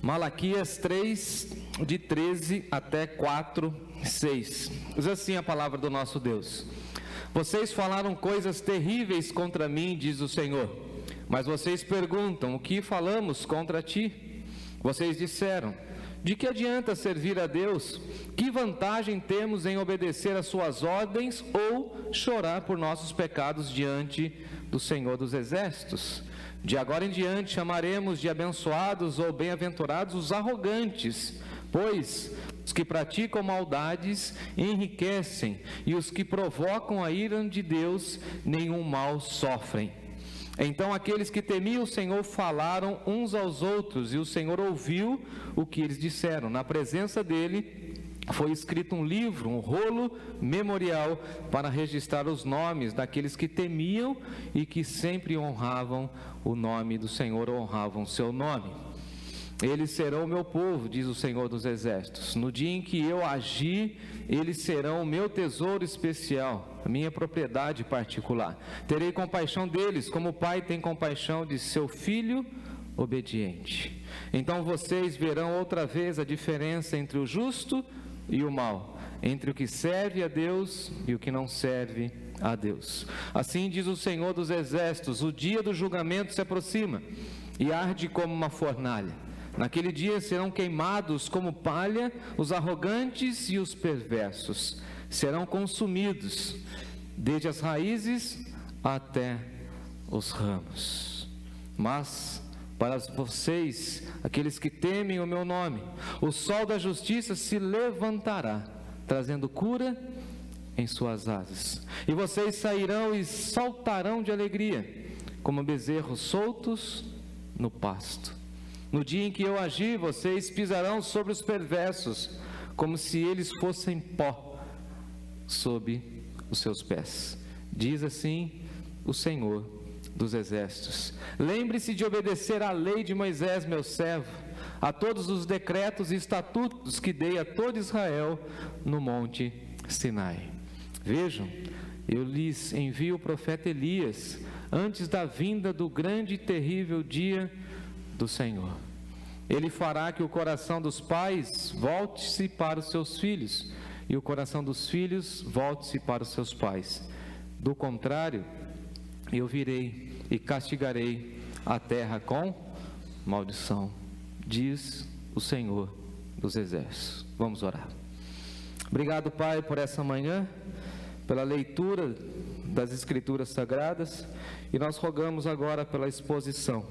Malaquias 3, de 13 até 4, 6. Diz assim a palavra do nosso Deus: Vocês falaram coisas terríveis contra mim, diz o Senhor. Mas vocês perguntam, o que falamos contra ti? Vocês disseram, de que adianta servir a Deus? Que vantagem temos em obedecer às suas ordens ou chorar por nossos pecados diante do Senhor dos Exércitos? De agora em diante chamaremos de abençoados ou bem-aventurados os arrogantes, pois os que praticam maldades enriquecem, e os que provocam a ira de Deus nenhum mal sofrem. Então aqueles que temiam o Senhor falaram uns aos outros, e o Senhor ouviu o que eles disseram. Na presença dele foi escrito um livro, um rolo memorial, para registrar os nomes daqueles que temiam e que sempre honravam o nome do Senhor, honravam o seu nome. Eles serão o meu povo, diz o Senhor dos Exércitos. No dia em que eu agir, eles serão o meu tesouro especial, a minha propriedade particular. Terei compaixão deles, como o pai tem compaixão de seu filho obediente. Então vocês verão outra vez a diferença entre o justo e o mal, entre o que serve a Deus e o que não serve a Deus. Assim diz o Senhor dos Exércitos: o dia do julgamento se aproxima e arde como uma fornalha. Naquele dia serão queimados como palha os arrogantes e os perversos, serão consumidos, desde as raízes até os ramos. Mas para vocês, aqueles que temem o meu nome, o sol da justiça se levantará, trazendo cura em suas asas. E vocês sairão e saltarão de alegria, como bezerros soltos no pasto. No dia em que eu agir, vocês pisarão sobre os perversos, como se eles fossem pó sob os seus pés. Diz assim o Senhor dos Exércitos: lembre-se de obedecer à lei de Moisés, meu servo, a todos os decretos e estatutos que dei a todo Israel no monte Sinai. Vejam, eu lhes envio o profeta Elias, antes da vinda do grande e terrível dia do Senhor. Ele fará que o coração dos pais volte-se para os seus filhos, e o coração dos filhos volte-se para os seus pais. Do contrário, eu virei e castigarei a terra com maldição, diz o Senhor dos Exércitos. Vamos orar. Obrigado, Pai, por essa manhã, pela leitura das Escrituras Sagradas, e nós rogamos agora pela exposição,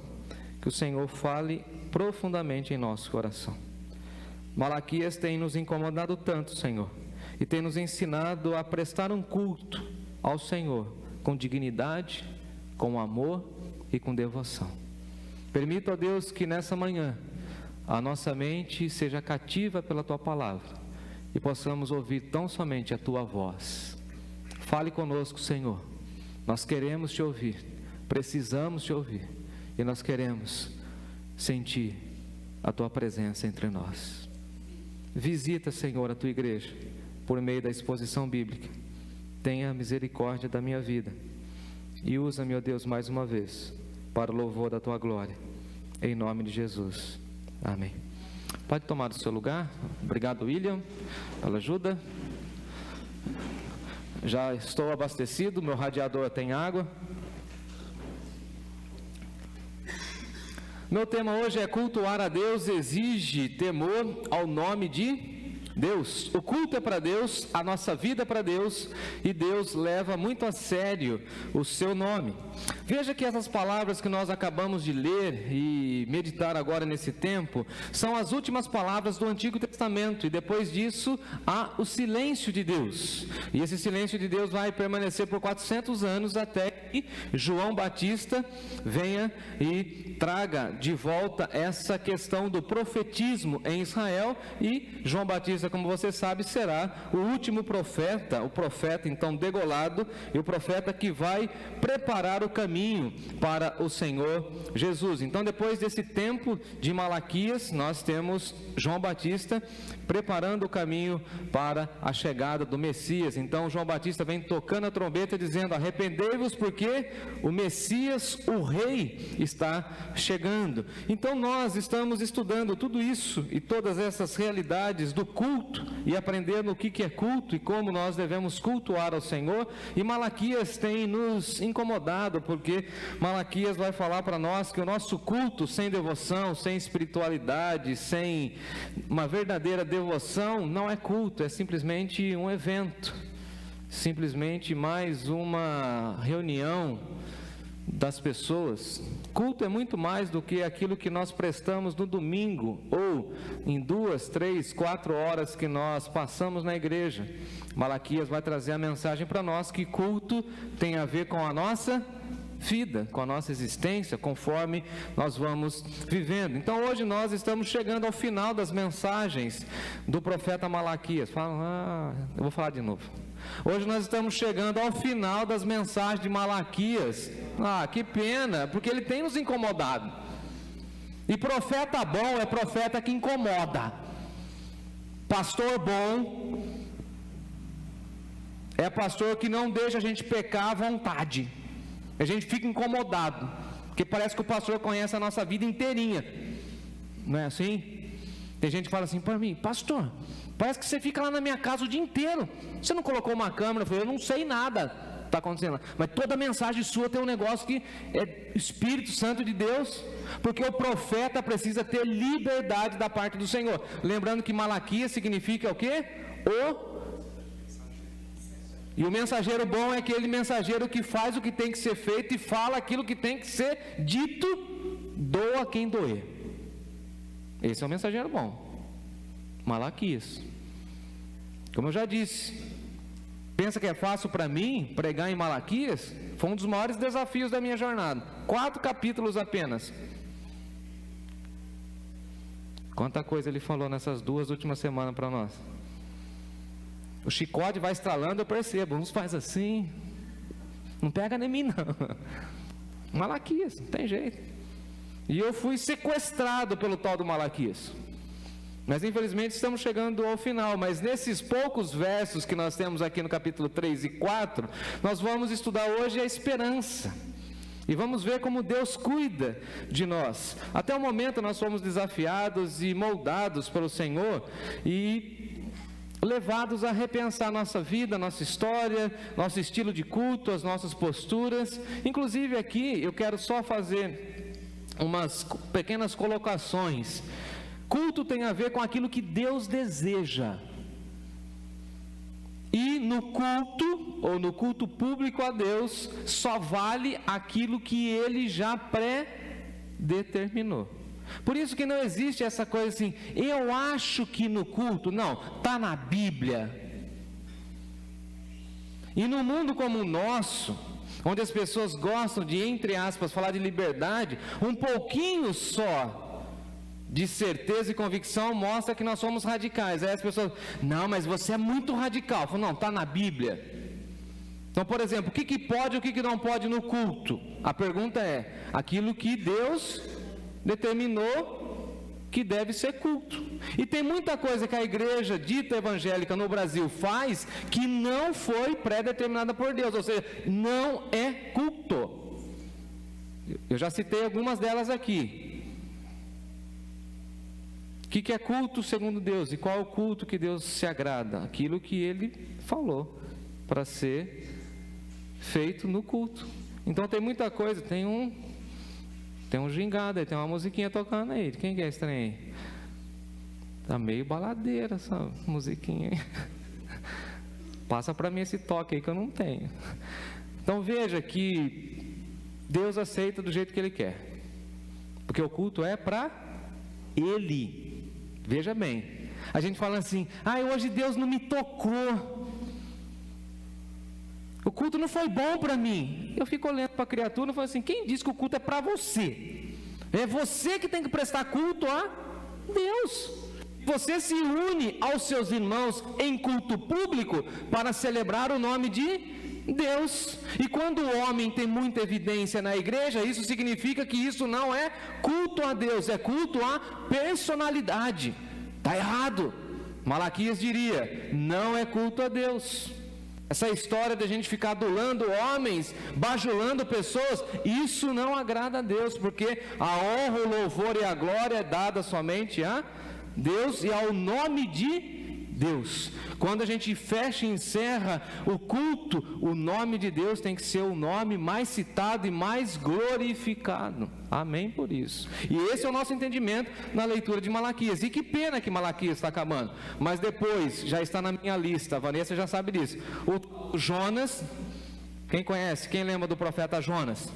que o Senhor fale profundamente em nosso coração. Malaquias tem nos incomodado tanto, Senhor, e tem nos ensinado a prestar um culto ao Senhor com dignidade, com amor e com devoção. Permita, ó Deus, que nessa manhã a nossa mente seja cativa pela Tua palavra e possamos ouvir tão somente a Tua voz. Fale conosco, Senhor. Nós queremos Te ouvir, precisamos Te ouvir, e nós queremos sentir a Tua presença entre nós. Visita, Senhor, a Tua igreja por meio da exposição bíblica. Tenha misericórdia da minha vida e usa-me, ó Deus, mais uma vez para o louvor da Tua glória, em nome de Jesus, amém. Pode tomar o seu lugar. Obrigado, William, pela ajuda. Já estou abastecido, meu radiador tem água. Meu tema hoje é: cultuar a Deus exige temor ao nome de Deus. O culto é para Deus, a nossa vida é para Deus, e Deus leva muito a sério o seu nome. Veja que essas palavras que nós acabamos de ler e meditar agora nesse tempo, são as últimas palavras do Antigo Testamento, e depois disso há o silêncio de Deus, e esse silêncio de Deus vai permanecer por 400 anos, até que João Batista venha e traga de volta essa questão do profetismo em Israel, e João Batista, como você sabe, será o último profeta, o profeta então degolado, e o profeta que vai preparar o caminho para o Senhor Jesus. Então, depois desse tempo de Malaquias, nós temos João Batista preparando o caminho para a chegada do Messias. Então João Batista vem tocando a trombeta dizendo: arrependei-vos, porque porque o Messias, o Rei, está chegando. Então nós estamos estudando tudo isso e todas essas realidades do culto e aprendendo o que é culto e como nós devemos cultuar ao Senhor. E Malaquias tem nos incomodado, porque Malaquias vai falar para nós que o nosso culto sem devoção, sem espiritualidade, sem uma verdadeira devoção, não é culto, é simplesmente um evento, simplesmente mais uma reunião das pessoas. Culto é muito mais do que aquilo que nós prestamos no domingo, ou em 2, 3, 4 horas que nós passamos na igreja. Malaquias vai trazer a mensagem para nós que culto tem a ver com a nossa vida, com a nossa existência, conforme nós vamos vivendo. Então hoje nós estamos chegando ao final das mensagens do profeta Malaquias. Eu vou falar de novo. Hoje nós estamos chegando ao final das mensagens de Malaquias. Que pena, porque ele tem nos incomodado. E profeta bom é profeta que incomoda. Pastor bom é pastor que não deixa a gente pecar à vontade. A gente fica incomodado, porque parece que o pastor conhece a nossa vida inteirinha. Não é assim? Tem gente que fala assim para mim: pastor, parece que você fica lá na minha casa o dia inteiro. Você não colocou uma câmera? Eu falei: eu não sei nada está acontecendo lá. Mas toda mensagem sua tem um negócio que é Espírito Santo de Deus, porque o profeta precisa ter liberdade da parte do Senhor. Lembrando que Malaquias significa o quê? E o mensageiro bom é aquele mensageiro que faz o que tem que ser feito e fala aquilo que tem que ser dito, doa quem doer. Esse é o mensageiro bom, Malaquias. Como eu já disse, pensa que é fácil para mim pregar em Malaquias? Foi um dos maiores desafios da minha jornada. 4 capítulos apenas. Quanta coisa ele falou nessas 2 últimas semanas para nós. O chicote vai estralando, eu percebo. Uns faz assim, não pega nem mim não. Malaquias, não tem jeito. E eu fui sequestrado pelo tal do Malaquias. Mas infelizmente estamos chegando ao final. Mas nesses poucos versos que nós temos aqui no capítulo 3 e 4, nós vamos estudar hoje a esperança. E vamos ver como Deus cuida de nós. Até o momento nós fomos desafiados e moldados pelo Senhor e levados a repensar nossa vida, nossa história, nosso estilo de culto, as nossas posturas. Inclusive aqui eu quero só fazer umas pequenas colocações. Culto tem a ver com aquilo que Deus deseja. E no culto, ou no culto público a Deus, só vale aquilo que Ele já pré-determinou. Por isso que não existe essa coisa assim, eu acho que no culto, não, está na Bíblia. E no mundo como o nosso, onde as pessoas gostam de, entre aspas, falar de liberdade, um pouquinho só de certeza e convicção mostra que nós somos radicais. Aí as pessoas, não, mas você é muito radical. Eu falo, não, está na Bíblia. Então, por exemplo, o que pode e o que não pode no culto? A pergunta é, aquilo que Deus determinou que deve ser culto. E tem muita coisa que a igreja dita evangélica no Brasil faz que não foi pré-determinada por Deus, ou seja, não é culto. Eu já citei algumas delas aqui. O que é culto segundo Deus? E qual é o culto que Deus se agrada? Aquilo que Ele falou para ser feito no culto. Então tem muita coisa, tem um gingado aí, tem uma musiquinha tocando aí. Quem que é esse trem aí? Tá meio baladeira essa musiquinha aí. Passa para mim esse toque aí que eu não tenho. Então veja que Deus aceita do jeito que Ele quer. Porque o culto é para Ele. Veja bem. A gente fala assim, hoje Deus não me tocou. O culto não foi bom para mim. Eu fico olhando para a criatura e falo assim, quem disse que o culto é para você? É você que tem que prestar culto a Deus. Você se une aos seus irmãos em culto público para celebrar o nome de Deus. E quando o homem tem muita evidência na igreja, isso significa que isso não é culto a Deus, é culto à personalidade. Está errado. Malaquias diria, não é culto a Deus. Essa história de a gente ficar adulando homens, bajulando pessoas, isso não agrada a Deus, porque a honra, o louvor e a glória é dada somente a Deus e ao nome de Deus. Quando a gente fecha e encerra o culto, o nome de Deus tem que ser o nome mais citado e mais glorificado. Amém por isso. E esse é o nosso entendimento na leitura de Malaquias. E que pena que Malaquias está acabando. Mas depois, já está na minha lista, a Vanessa já sabe disso. O Jonas, quem conhece? Quem lembra do profeta Jonas?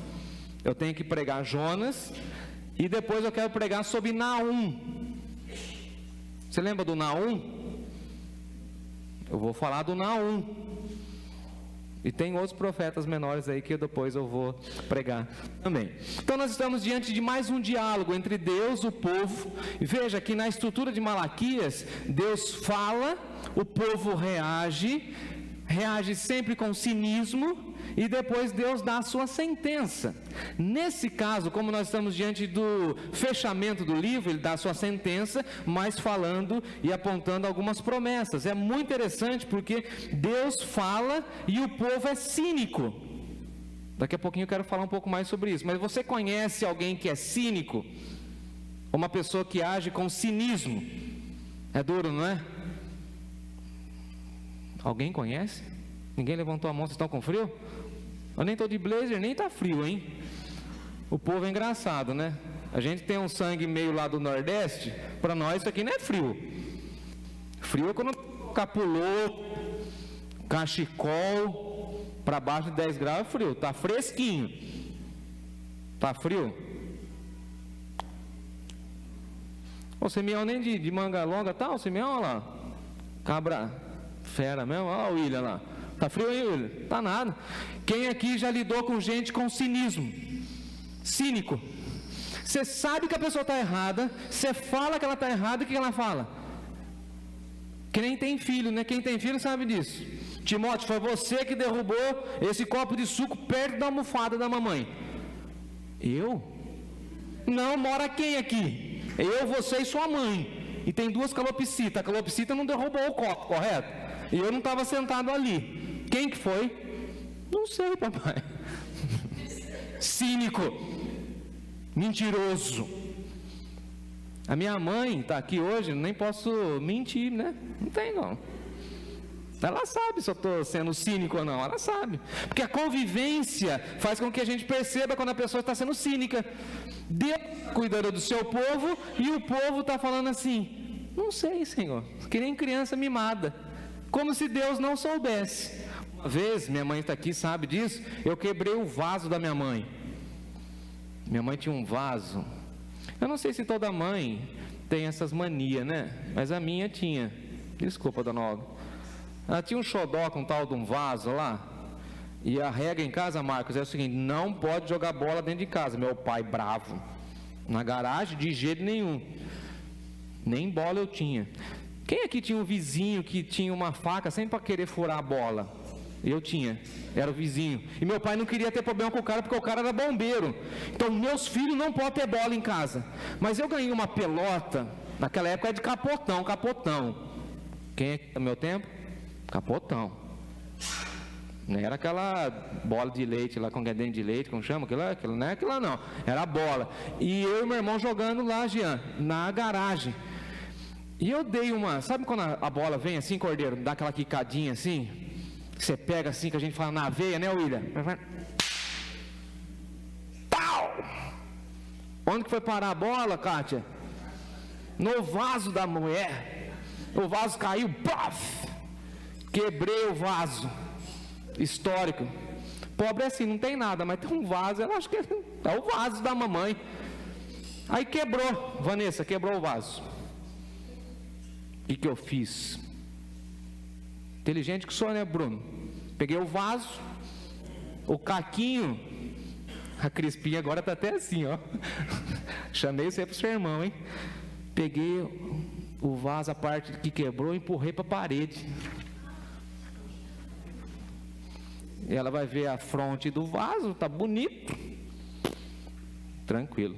Eu tenho que pregar Jonas e depois eu quero pregar sobre Naum. Você lembra do Naum? Eu vou falar do Naum. E tem outros profetas menores aí que depois eu vou pregar também. Então nós estamos diante de mais um diálogo entre Deus e o povo. E veja que na estrutura de Malaquias, Deus fala, o povo reage sempre com cinismo, e depois Deus dá a sua sentença. Nesse caso, como nós estamos diante do fechamento do livro, ele dá a sua sentença, mas falando e apontando algumas promessas. É muito interessante porque Deus fala e o povo é cínico. Daqui a pouquinho eu quero falar um pouco mais sobre isso. Mas você conhece alguém que é cínico? Uma pessoa que age com cinismo? É duro, não é? Alguém conhece? Ninguém levantou a mão, vocês estão com frio? Eu nem estou de blazer, nem está frio, hein? O povo é engraçado, né? A gente tem um sangue meio lá do Nordeste, para nós isso aqui não é frio. Frio é quando capulou, cachecol, para baixo de 10 graus é frio, está fresquinho. Está frio? O Simeão nem de manga longa tá, o Simeão, olha lá, cabra, fera mesmo, olha o William lá. Tá frio aí, William? Tá nada. Quem aqui já lidou com gente com cinismo? Cínico. Você sabe que a pessoa está errada, você fala que ela está errada, e o que ela fala? Que nem tem filho, né? Quem tem filho sabe disso. Timóteo, foi você que derrubou esse copo de suco perto da almofada da mamãe. Eu? Não, mora quem aqui? Eu, você e sua mãe. E tem 2 calopsitas. A calopsita não derrubou o copo, correto? E eu não estava sentado ali. Quem que foi? Não sei, papai. Cínico. Mentiroso. A minha mãe está aqui hoje, nem posso mentir, né? Não tem não. Ela sabe se eu estou sendo cínico ou não, ela sabe. Porque a convivência faz com que a gente perceba quando a pessoa está sendo cínica. Deus cuidando do seu povo e o povo está falando assim, não sei, Senhor, que nem criança mimada. Como se Deus não soubesse. Uma vez, minha mãe está aqui, sabe disso, eu quebrei o vaso da minha mãe. Minha mãe tinha um vaso. Eu não sei se toda mãe tem essas manias, né? Mas a minha tinha. Desculpa, dona Olga. Ela tinha um xodó com tal de um vaso lá. E a regra em casa, Marcos, é o seguinte: não pode jogar bola dentro de casa. Meu pai bravo. Na garagem, de jeito nenhum. Nem bola eu tinha. Quem aqui tinha um vizinho que tinha uma faca sempre para querer furar a bola? Eu tinha, era o vizinho. E meu pai não queria ter problema com o cara, porque o cara era bombeiro. Então meus filhos não podem ter bola em casa. Mas eu ganhei uma pelota, naquela época era de capotão. Quem é do meu tempo? Capotão. Não era aquela bola de leite lá, com dente de leite, como chama? Aquilo não é aquilo não, era a bola. E eu e meu irmão jogando lá, Jean, na garagem. E eu dei uma, sabe quando a bola vem assim, Cordeiro, dá aquela quicadinha assim? Você pega assim, que a gente fala na veia, né, William? Pau! Onde que foi parar a bola, Kátia? No vaso da mulher. O vaso caiu, paf! Quebrei o vaso. Histórico. Pobre é assim, não tem nada, mas tem um vaso, eu acho que é o vaso da mamãe. Aí quebrou, Vanessa, quebrou o vaso. O que eu fiz? Inteligente que sou, né, Bruno? Peguei o vaso, o caquinho, a Crispinha agora está até assim, ó. Chamei você para o seu irmão, hein? Peguei o vaso, a parte que quebrou, e empurrei para a parede. E ela vai ver a fronte do vaso, tá bonito. Tranquilo.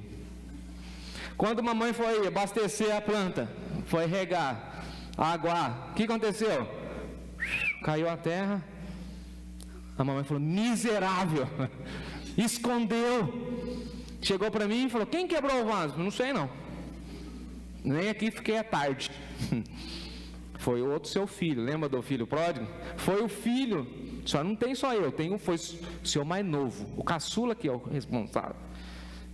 Quando a mamãe foi abastecer a planta, foi regar, aguar, o que aconteceu? Caiu a terra, A mamãe falou: miserável, escondeu. Chegou para mim e falou: quem quebrou o vaso? Não sei não, nem aqui fiquei à tarde. Foi o outro seu filho, lembra do filho pródigo? Foi o filho, só não tem só eu, foi o seu mais novo, o caçula que é o responsável.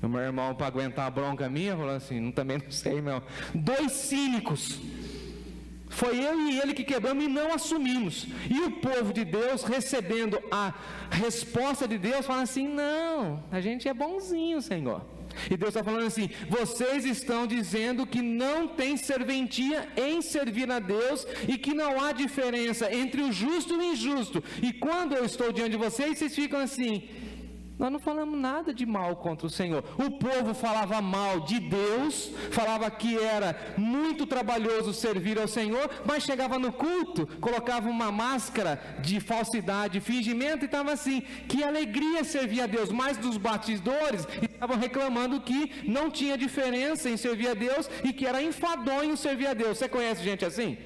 O meu irmão, para aguentar a bronca minha, falou assim: também não sei não. 2 cínicos. Foi eu e ele que quebramos e não assumimos. E o povo de Deus, recebendo a resposta de Deus, fala assim: não, a gente é bonzinho, Senhor. E Deus está falando assim: vocês estão dizendo que não tem serventia em servir a Deus e que não há diferença entre o justo e o injusto. E quando eu estou diante de vocês, vocês ficam assim: nós não falamos nada de mal contra o Senhor. O povo falava mal de Deus, falava que era muito trabalhoso servir ao Senhor, mas chegava no culto, colocava uma máscara de falsidade, fingimento, e estava assim: que alegria servir a Deus. Mas dos batizadores estavam reclamando que não tinha diferença em servir a Deus e que era enfadonho servir a Deus. Você conhece gente assim?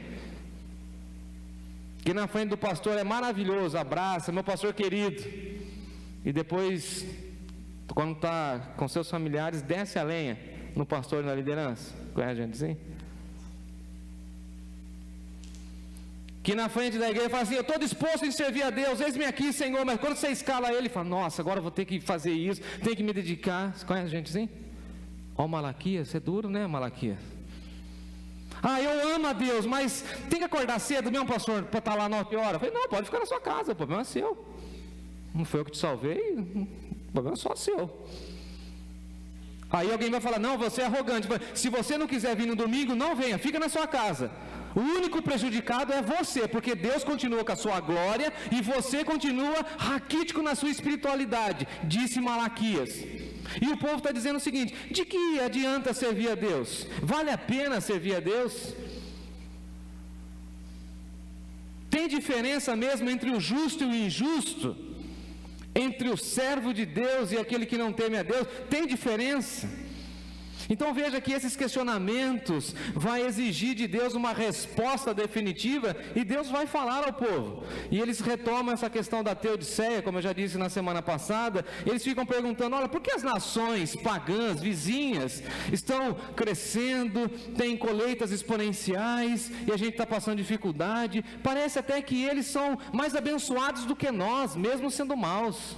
Que na frente do pastor é maravilhoso, abraça, meu pastor querido. E depois, quando está com seus familiares, desce a lenha no pastor e na liderança. Conhece a gente assim? Que na frente da igreja fala assim: eu estou disposto em servir a Deus, eis-me aqui, Senhor. Mas quando você escala ele, fala: nossa, agora eu vou ter que fazer isso, tenho que me dedicar. Você conhece a gente assim? Ó, Malaquias, é duro, né, Malaquias? Ah, eu amo a Deus, mas tem que acordar cedo mesmo, pastor, para estar lá 9 horas. Eu falei: não, pode ficar na sua casa, o problema é seu. Não foi eu que te salvei, o problema é só seu. Aí alguém vai falar: não, você é arrogante. Se você não quiser vir no domingo, não venha, fica na sua casa. O único prejudicado é você, porque Deus continua com a sua glória e você continua raquítico na sua espiritualidade, disse Malaquias. E o povo está dizendo o seguinte: de que adianta servir a Deus? Vale a pena servir a Deus? Tem diferença mesmo entre o justo e o injusto? Entre o servo de Deus e aquele que não teme a Deus? Tem diferença? Então veja que esses questionamentos vai exigir de Deus uma resposta definitiva, e Deus vai falar ao povo. E eles retomam essa questão da teodiceia, como eu já disse na semana passada. Eles ficam perguntando: olha, por que as nações pagãs, vizinhas, estão crescendo, têm colheitas exponenciais, e a gente está passando dificuldade? Parece até que eles são mais abençoados do que nós, mesmo sendo maus.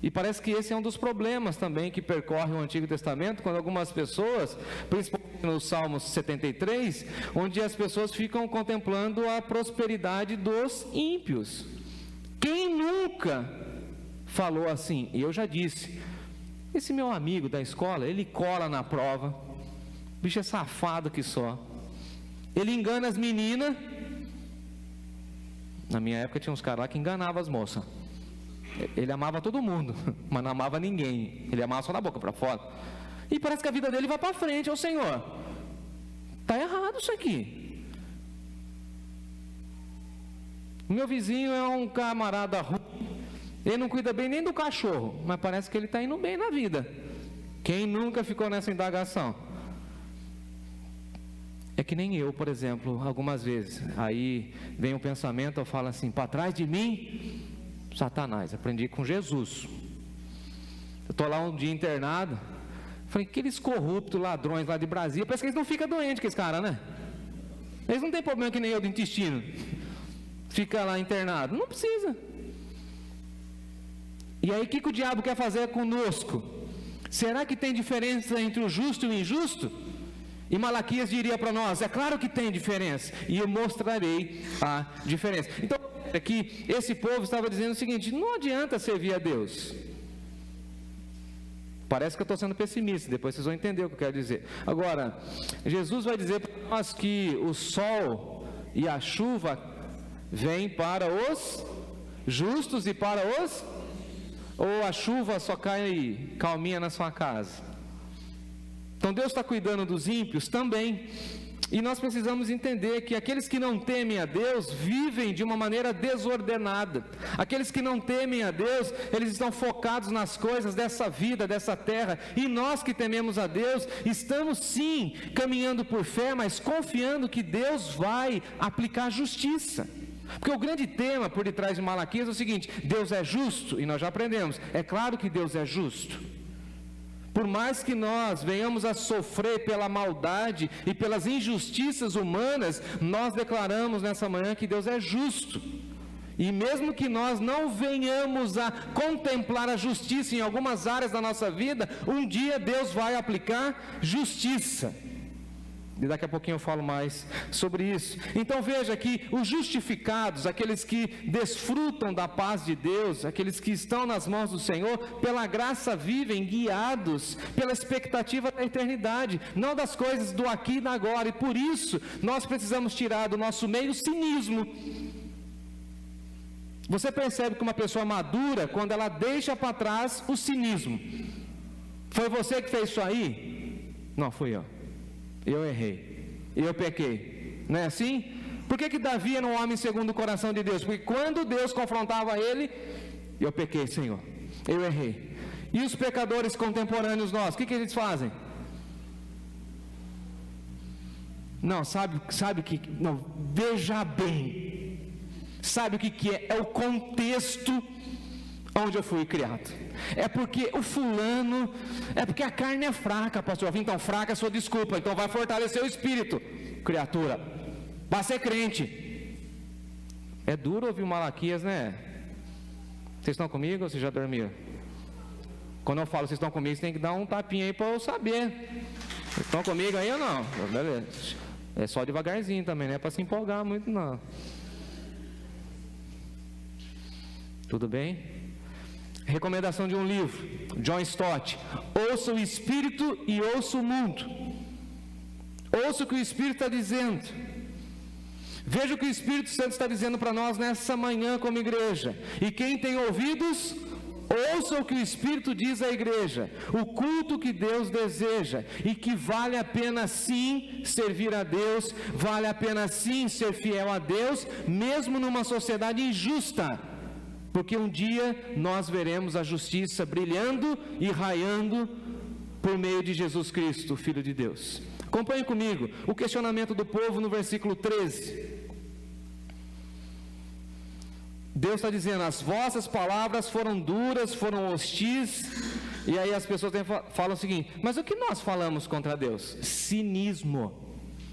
E parece que esse é um dos problemas também que percorre o Antigo Testamento, quando algumas pessoas, principalmente no Salmo 73, onde as pessoas ficam contemplando a prosperidade dos ímpios. Quem nunca falou assim? E eu já disse: esse meu amigo da escola, ele cola na prova, o bicho é safado que só, ele engana as meninas. Na minha época tinha uns caras lá que enganavam as moças. Ele amava todo mundo, mas não amava ninguém. Ele amava só da boca para fora. E parece que a vida dele vai para frente. Ô Senhor, está errado isso aqui. O meu vizinho é um camarada ruim, ele não cuida bem nem do cachorro, mas parece que ele está indo bem na vida. Quem nunca ficou nessa indagação? É que nem eu, por exemplo, algumas vezes. Aí vem um pensamento, eu falo assim: para trás de mim, Satanás. Aprendi com Jesus. Eu estou lá um dia internado, falei: aqueles corruptos ladrões lá de Brasília, parece que eles não ficam doentes com esse cara, né? Eles não têm problema que nem eu do intestino, fica lá internado, não precisa. E aí o que o diabo quer fazer conosco? Será que tem diferença entre o justo e o injusto? E Malaquias diria para nós: é claro que tem diferença, e eu mostrarei a diferença. Então aqui esse povo estava dizendo o seguinte: não adianta servir a Deus. Parece que eu estou sendo pessimista, depois vocês vão entender o que eu quero dizer. Agora, Jesus vai dizer para nós que o sol e a chuva vêm para os justos e para os... ou a chuva só cai calminha na sua casa? Então Deus está cuidando dos ímpios também. E nós precisamos entender que aqueles que não temem a Deus vivem de uma maneira desordenada. Aqueles que não temem a Deus, eles estão focados nas coisas dessa vida, dessa terra. E nós que tememos a Deus, estamos sim caminhando por fé, mas confiando que Deus vai aplicar justiça. Porque o grande tema por detrás de Malaquias é o seguinte: Deus é justo, e nós já aprendemos, é claro que Deus é justo. Por mais que nós venhamos a sofrer pela maldade e pelas injustiças humanas, nós declaramos nessa manhã que Deus é justo. E mesmo que nós não venhamos a contemplar a justiça em algumas áreas da nossa vida, um dia Deus vai aplicar justiça. E daqui a pouquinho eu falo mais sobre isso. Então veja que os justificados, aqueles que desfrutam da paz de Deus, aqueles que estão nas mãos do Senhor, pela graça vivem guiados pela expectativa da eternidade, não das coisas do aqui e do agora. E por isso nós precisamos tirar do nosso meio o cinismo. Você percebe que uma pessoa madura, quando ela deixa para trás o cinismo. Foi você que fez isso aí? Não, fui eu. Eu errei, eu pequei, não é assim? Por que Davi era um homem segundo o coração de Deus? Porque quando Deus confrontava ele, eu pequei, Senhor, eu errei. E os pecadores contemporâneos nossos, o que eles fazem? Não, sabe que, não, veja bem, sabe o que é? É o contexto onde eu fui criado. É porque o fulano, é porque a carne é fraca, pastor. Então, fraca é sua desculpa, então vai fortalecer o espírito. Criatura, vai ser crente. É duro ouvir Malaquias, né? Vocês estão comigo ou vocês já dormiram? Quando eu falo vocês estão comigo, você tem que dar um tapinha aí para eu saber. Vocês estão comigo aí ou não? Beleza. É só devagarzinho também, não é para se empolgar muito não. Tudo bem? Recomendação de um livro, John Stott: ouça o Espírito e ouça o mundo. Ouça o que o Espírito está dizendo. Veja o que o Espírito Santo está dizendo para nós nessa manhã como igreja. E quem tem ouvidos, ouça o que o Espírito diz à igreja. O culto que Deus deseja, e que vale a pena sim servir a Deus, vale a pena sim ser fiel a Deus, mesmo numa sociedade injusta. Porque um dia nós veremos a justiça brilhando e raiando por meio de Jesus Cristo, o Filho de Deus. Acompanhe comigo o questionamento do povo no versículo 13. Deus está dizendo: as vossas palavras foram duras, foram hostis. E aí as pessoas falam o seguinte: mas o que nós falamos contra Deus? Cinismo.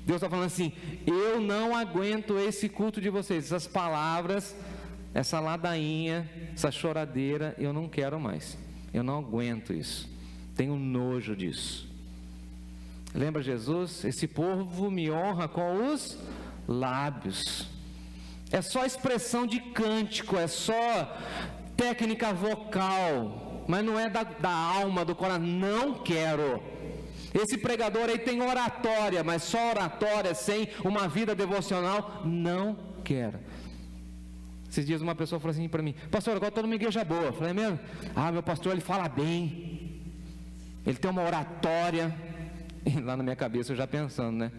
Deus está falando assim: eu não aguento esse culto de vocês, essas palavras, essa ladainha, essa choradeira, eu não quero mais. Eu não aguento isso. Tenho nojo disso. Lembra Jesus? Esse povo me honra com os lábios. É só expressão de cântico, é só técnica vocal, mas não é da alma, do coração. Não quero. Esse pregador aí tem oratória, mas só oratória sem uma vida devocional. Não quero. Esses dias uma pessoa falou assim para mim: pastor, agora estou numa igreja boa. Eu falei: é mesmo? Ah, meu pastor, ele fala bem, ele tem uma oratória. E lá na minha cabeça eu já pensando, né?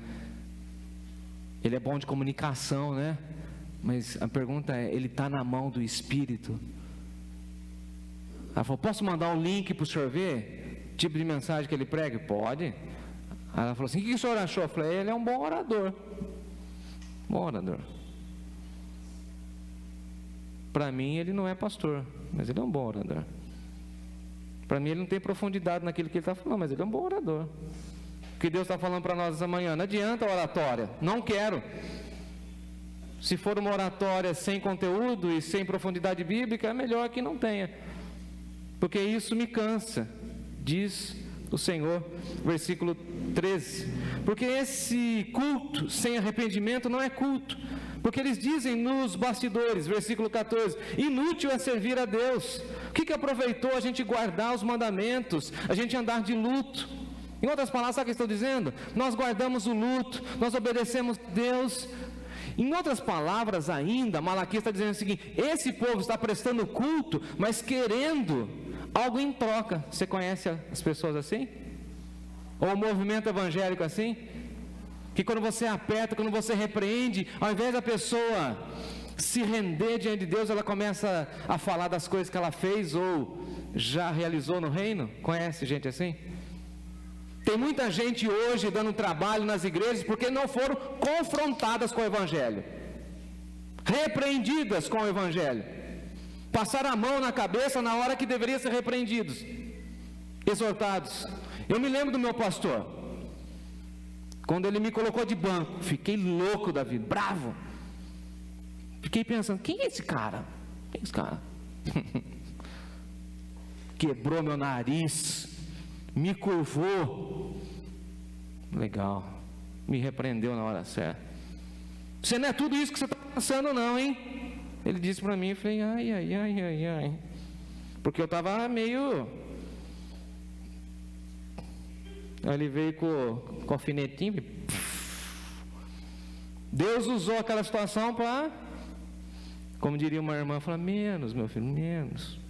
Ele é bom de comunicação, né? Mas a pergunta é: ele está na mão do Espírito? Ela falou: posso mandar um link para o senhor ver? Tipo de mensagem que ele prega? Pode. Aí ela falou assim: o que o senhor achou? Eu falei: ele é um bom orador. Bom orador. Para mim ele não é pastor, mas ele é um bom orador. Para mim ele não tem profundidade naquilo que ele está falando, mas ele é um bom orador. O que Deus está falando para nós essa manhã: não adianta a oratória, não quero. Se for uma oratória sem conteúdo e sem profundidade bíblica, é melhor que não tenha, porque isso me cansa, diz o Senhor. Versículo 13: porque esse culto sem arrependimento não é culto. Porque eles dizem nos bastidores, versículo 14: inútil é servir a Deus. O que aproveitou a gente guardar os mandamentos, a gente andar de luto? Em outras palavras, sabe o que estou dizendo? Nós guardamos o luto, nós obedecemos a Deus. Em outras palavras ainda, Malaquias está dizendo o seguinte: esse povo está prestando culto, mas querendo algo em troca. Você conhece as pessoas assim? Ou o movimento evangélico assim? Que quando você aperta, quando você repreende, ao invés da pessoa se render diante de Deus, ela começa a falar das coisas que ela fez ou já realizou no reino. Conhece gente assim? Tem muita gente hoje dando trabalho nas igrejas porque não foram confrontadas com o Evangelho. repreendidas com o Evangelho, passaram a mão na cabeça na hora que deveriam ser repreendidos, exortados. Eu me lembro do meu pastor, quando ele me colocou de banco, fiquei louco da vida, bravo. Fiquei pensando, quem é esse cara? Quem é esse cara? Quebrou meu nariz, me curvou. Legal, me repreendeu na hora certa. Você não é tudo isso que você está pensando não, hein? Ele disse para mim, eu falei, ai. Porque eu estava meio... Aí ele veio com o alfinetinho e... Deus usou aquela situação para, como diria uma irmã, falar, menos, meu filho, menos.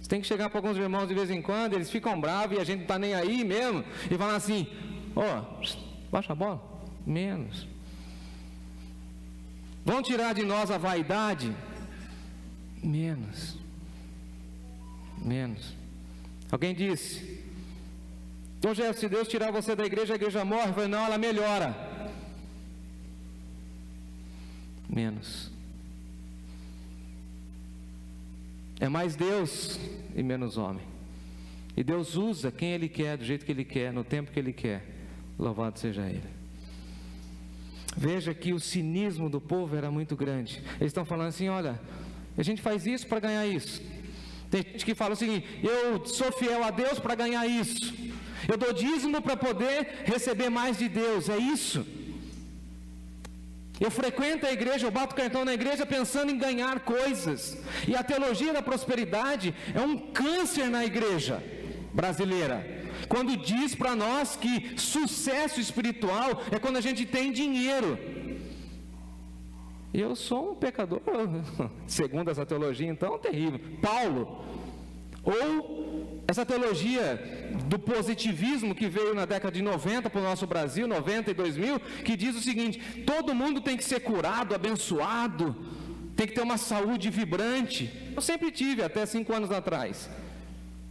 Você tem que chegar para alguns irmãos de vez em quando, eles ficam bravos e a gente não está nem aí mesmo, e falar assim, baixa a bola, menos. Vão tirar de nós a vaidade? Menos. Alguém disse, então se Deus tirar você da igreja, a igreja morre. Eu falei, não, ela melhora. Menos. É mais Deus e menos homem. E Deus usa quem Ele quer, do jeito que Ele quer, no tempo que Ele quer. Louvado seja Ele. Veja que o cinismo do povo era muito grande. Eles estão falando assim, olha, a gente faz isso para ganhar isso. Tem gente que fala o seguinte, eu sou fiel a Deus para ganhar isso. Eu dou dízimo para poder receber mais de Deus, é isso. Eu frequento a igreja, eu bato cartão na igreja pensando em ganhar coisas. E a teologia da prosperidade é um câncer na igreja brasileira. Quando diz para nós que sucesso espiritual é quando a gente tem dinheiro. Eu sou um pecador, segundo essa teologia, então, terrível. Paulo, ou essa teologia do positivismo que veio na década de 90 para o nosso Brasil, 90 e 2000, que diz o seguinte, todo mundo tem que ser curado, abençoado, tem que ter uma saúde vibrante. Eu sempre tive, até 5 anos atrás.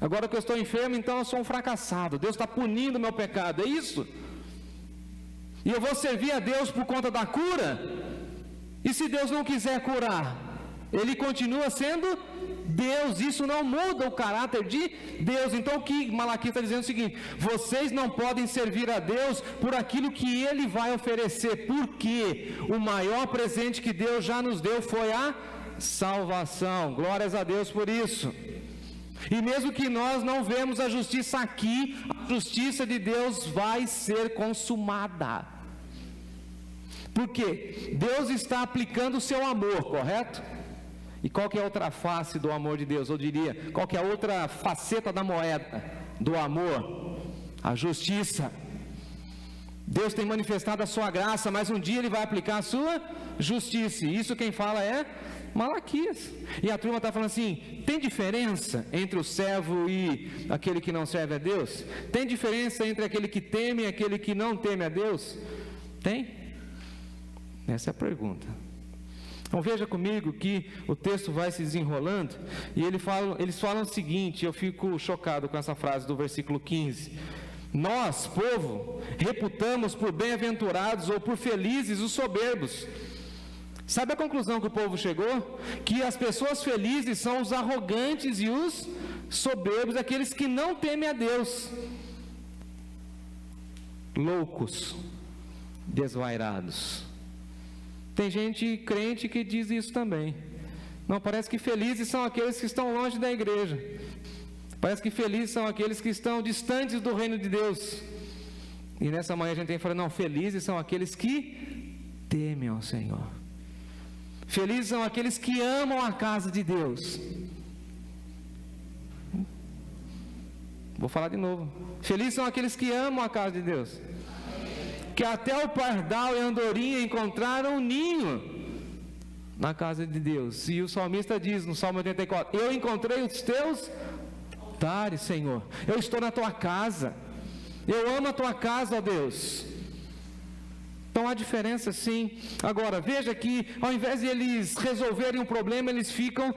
Agora que eu estou enfermo, então eu sou um fracassado, Deus está punindo o meu pecado, é isso? E eu vou servir a Deus por conta da cura? E se Deus não quiser curar, Ele continua sendo Deus, isso não muda o caráter de Deus. Então o que Malaquias está dizendo é o seguinte, vocês não podem servir a Deus por aquilo que Ele vai oferecer, porque o maior presente que Deus já nos deu foi a salvação, glórias a Deus por isso. E mesmo que nós não vemos a justiça aqui, a justiça de Deus vai ser consumada. Porque Deus está aplicando o seu amor, correto? E qual que é a outra face do amor de Deus? Eu diria, qual que é a outra faceta da moeda do amor? A justiça. Deus tem manifestado a sua graça, mas um dia Ele vai aplicar a sua justiça. E isso quem fala é Malaquias. E a turma está falando assim, tem diferença entre o servo e aquele que não serve a Deus? Tem diferença entre aquele que teme e aquele que não teme a Deus? Tem? Essa é a pergunta. Então veja comigo que o texto vai se desenrolando e eles falam o seguinte, eu fico chocado com essa frase do versículo 15. Nós, povo, reputamos por bem-aventurados ou por felizes os soberbos. Sabe a conclusão que o povo chegou? Que as pessoas felizes são os arrogantes e os soberbos, aqueles que não temem a Deus. Loucos, desvairados. Tem gente crente que diz isso também. Não, parece que felizes são aqueles que estão longe da igreja. Parece que felizes são aqueles que estão distantes do reino de Deus. E nessa manhã a gente tem que falar, não, felizes são aqueles que temem ao Senhor. Felizes são aqueles que amam a casa de Deus. Vou falar de novo. Felizes são aqueles que amam a casa de Deus. Que até o pardal e a andorinha encontraram um ninho na casa de Deus. E o salmista diz no Salmo 84, eu encontrei os teus altares, Senhor. Eu estou na tua casa. Eu amo a tua casa, ó Deus. Então há diferença sim. Agora, veja que ao invés de eles resolverem um problema, eles ficam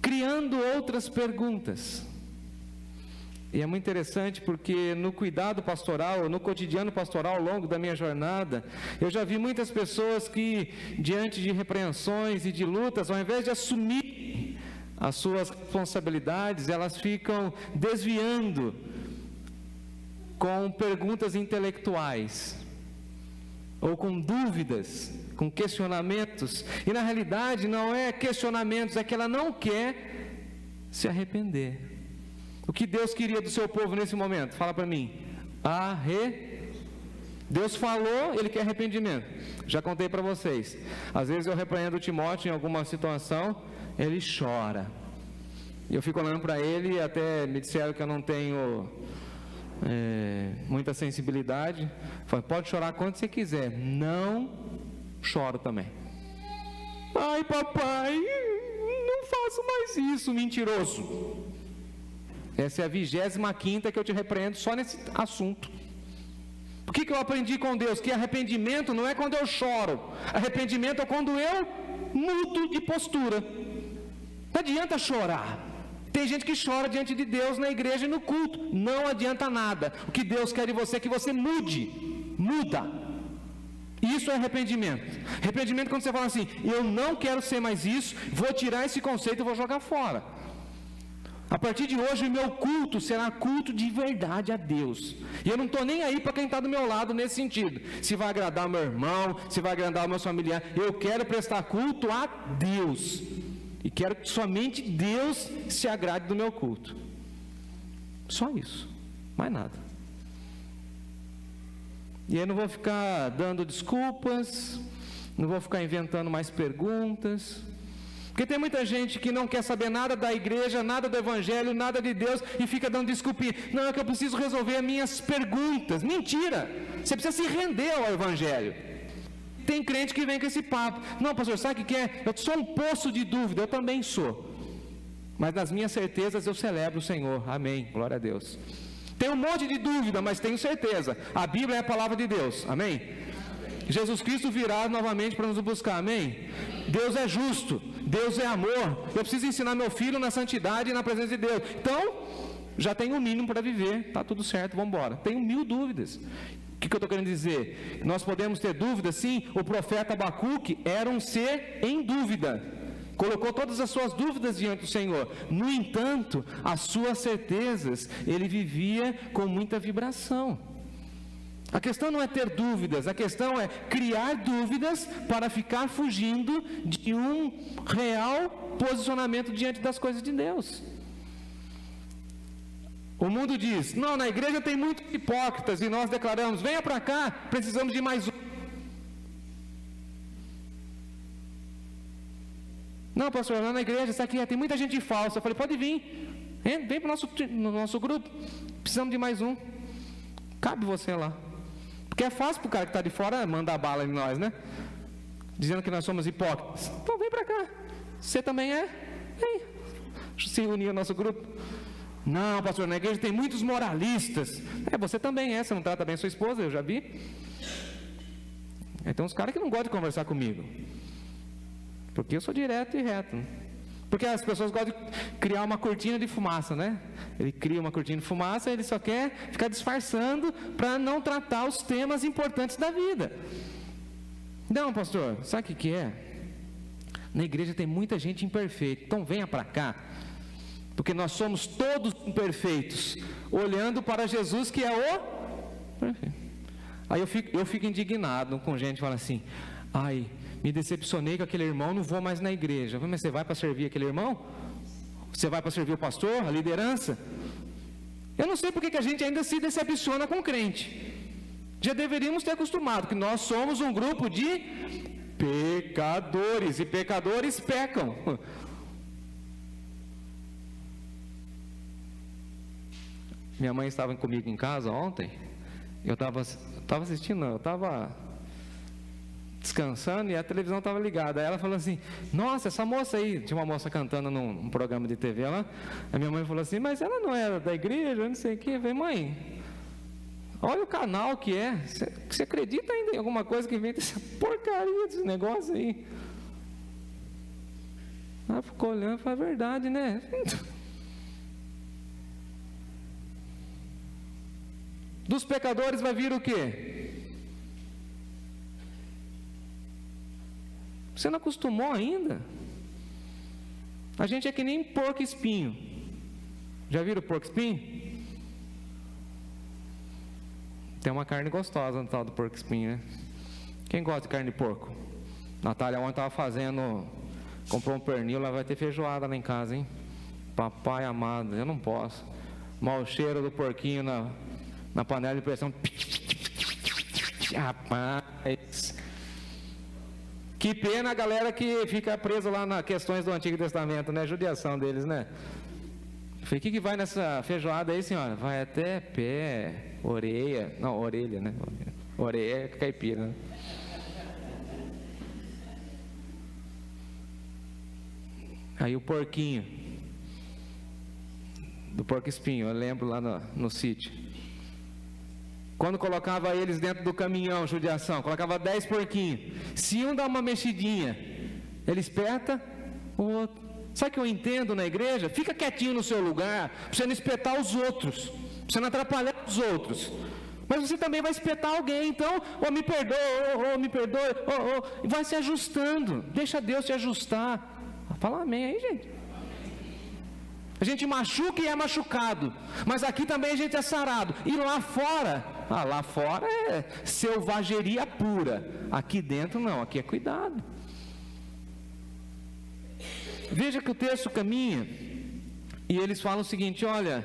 criando outras perguntas. E é muito interessante porque no cuidado pastoral, no cotidiano pastoral ao longo da minha jornada, eu já vi muitas pessoas que, diante de repreensões e de lutas, ao invés de assumir as suas responsabilidades, elas ficam desviando com perguntas intelectuais, ou com dúvidas, com questionamentos, e na realidade não é questionamentos, é que ela não quer se arrepender. O que Deus queria do seu povo nesse momento? Fala para mim. Deus falou, Ele quer arrependimento. Já contei para vocês. Às vezes eu repreendo o Timóteo em alguma situação, ele chora. E eu fico olhando para ele, até me disseram que eu não tenho muita sensibilidade. Falo, pode chorar quanto você quiser. Não choro também. Ai, papai, não faço mais isso, mentiroso. Essa é a 25ª que eu te repreendo só nesse assunto. O que eu aprendi com Deus? Que arrependimento não é quando eu choro. Arrependimento é quando eu mudo de postura. Não adianta chorar. Tem gente que chora diante de Deus na igreja e no culto. Não adianta nada. O que Deus quer de você é que você mude. Muda. Isso é arrependimento. Arrependimento é quando você fala assim, eu não quero ser mais isso, vou tirar esse conceito e vou jogar fora. A partir de hoje, o meu culto será culto de verdade a Deus. E eu não estou nem aí para quem está do meu lado nesse sentido. Se vai agradar o meu irmão, se vai agradar o meu familiar. Eu quero prestar culto a Deus. E quero que somente Deus se agrade do meu culto. Só isso. Mais nada. E aí não vou ficar dando desculpas. Não vou ficar inventando mais perguntas. Porque tem muita gente que não quer saber nada da igreja, nada do evangelho, nada de Deus e fica dando desculpinha. Não, é que eu preciso resolver as minhas perguntas. Mentira! Você precisa se render ao evangelho. Tem crente que vem com esse papo. Não, pastor, sabe o que é? Eu sou um poço de dúvida, eu também sou. Mas nas minhas certezas eu celebro o Senhor. Amém, glória a Deus. Tenho um monte de dúvida, mas tenho certeza. A Bíblia é a palavra de Deus. Amém? Jesus Cristo virá novamente para nos buscar. Amém? Deus é justo. Deus é amor. Eu preciso ensinar meu filho na santidade e na presença de Deus. Então, já tenho o mínimo para viver. Está tudo certo, vamos embora. Tenho 1000 dúvidas. O que eu estou querendo dizer? Nós podemos ter dúvidas, sim. O profeta Abacuque era um ser em dúvida. Colocou todas as suas dúvidas diante do Senhor. No entanto, as suas certezas, ele vivia com muita vibração. A questão não é ter dúvidas, a questão é criar dúvidas para ficar fugindo de um real posicionamento diante das coisas de Deus. O mundo diz, não, na igreja tem muitos hipócritas e nós declaramos, venha para cá, precisamos de mais um. Não, pastor, lá na igreja, isso aqui tem muita gente falsa. Eu falei, pode vir, vem para o nosso grupo, precisamos de mais um. Cabe você lá. Porque é fácil para o cara que está de fora mandar bala em nós, né? Dizendo que nós somos hipócritas. Então vem para cá. Você também é? Vem. Se unir ao nosso grupo. Não, pastor, na igreja tem muitos moralistas. Você também é. Você não trata bem a sua esposa, eu já vi. Tem uns caras que não gostam de conversar comigo. Porque eu sou direto e reto. Porque as pessoas gostam de criar uma cortina de fumaça, né? Ele cria uma cortina de fumaça, ele só quer ficar disfarçando para não tratar os temas importantes da vida. Não, pastor, sabe o que é? Na igreja tem muita gente imperfeita, então venha para cá, porque nós somos todos imperfeitos, olhando para Jesus que é o perfeito. Aí eu fico indignado com gente que fala assim, ai, me decepcionei com aquele irmão, não vou mais na igreja. Mas você vai para servir aquele irmão? Você vai para servir o pastor, a liderança? Eu não sei porque que a gente ainda se decepciona com o crente. Já deveríamos ter acostumado que nós somos um grupo de pecadores, e pecadores pecam. Minha mãe estava comigo em casa ontem, eu estava assistindo, não, eu estava descansando e a televisão estava ligada. Aí ela falou assim, nossa, essa moça aí, tinha uma moça cantando num programa de TV lá, a minha mãe falou assim, mas ela não era da igreja, não sei o que. Eu falei, mãe, olha o canal que é, você acredita ainda em alguma coisa que inventa essa porcaria desse negócio aí? Ela ficou olhando e falou, é verdade, né? Dos pecadores vai vir o quê? Você não acostumou ainda? A gente é que nem porco espinho. Já viram porco espinho? Tem uma carne gostosa no tal do porco espinho, né? Quem gosta de carne de porco? Natália ontem estava fazendo, comprou um pernil, lá vai ter feijoada lá em casa, hein? Papai amado, eu não posso. Mau cheiro do porquinho na panela de pressão. Rapaz, que pena a galera que fica presa lá nas questões do Antigo Testamento, né? Judiação deles, né? Eu falei, o que vai nessa feijoada aí, senhora? Vai até pé, orelha, não, orelha, né? Orelha é caipira, né? Aí o porquinho, do porco espinho, eu lembro lá no sítio. Quando colocava eles dentro do caminhão, judiação, colocava 10 porquinhos. Se um dá uma mexidinha, ele espeta o outro. Sabe o que eu entendo na igreja? Fica quietinho no seu lugar, para você não espetar os outros, para você não atrapalhar os outros. Mas você também vai espetar alguém, então, ou me perdoe, e vai se ajustando. Deixa Deus te ajustar. Fala amém aí, gente. A gente machuca e é machucado, mas aqui também a gente é sarado. E lá fora é selvageria pura. Aqui dentro não, aqui é cuidado. Veja que o texto caminha e eles falam o seguinte, olha,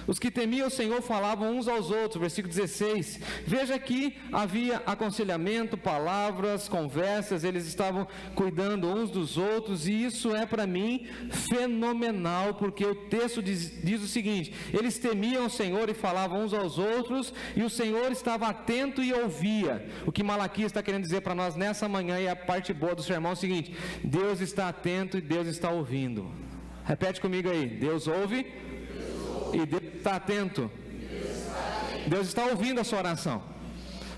os que temiam o Senhor falavam uns aos outros, versículo 16, veja que havia aconselhamento, palavras, conversas, eles estavam cuidando uns dos outros, e isso é para mim fenomenal, porque o texto diz o seguinte, eles temiam o Senhor e falavam uns aos outros, e o Senhor estava atento e ouvia. O que Malaquias está querendo dizer para nós nessa manhã, e a parte boa do sermão é o seguinte, Deus está atento e Deus está ouvindo. Repete comigo aí, Deus ouve e Deus está atento. Deus está ouvindo a sua oração.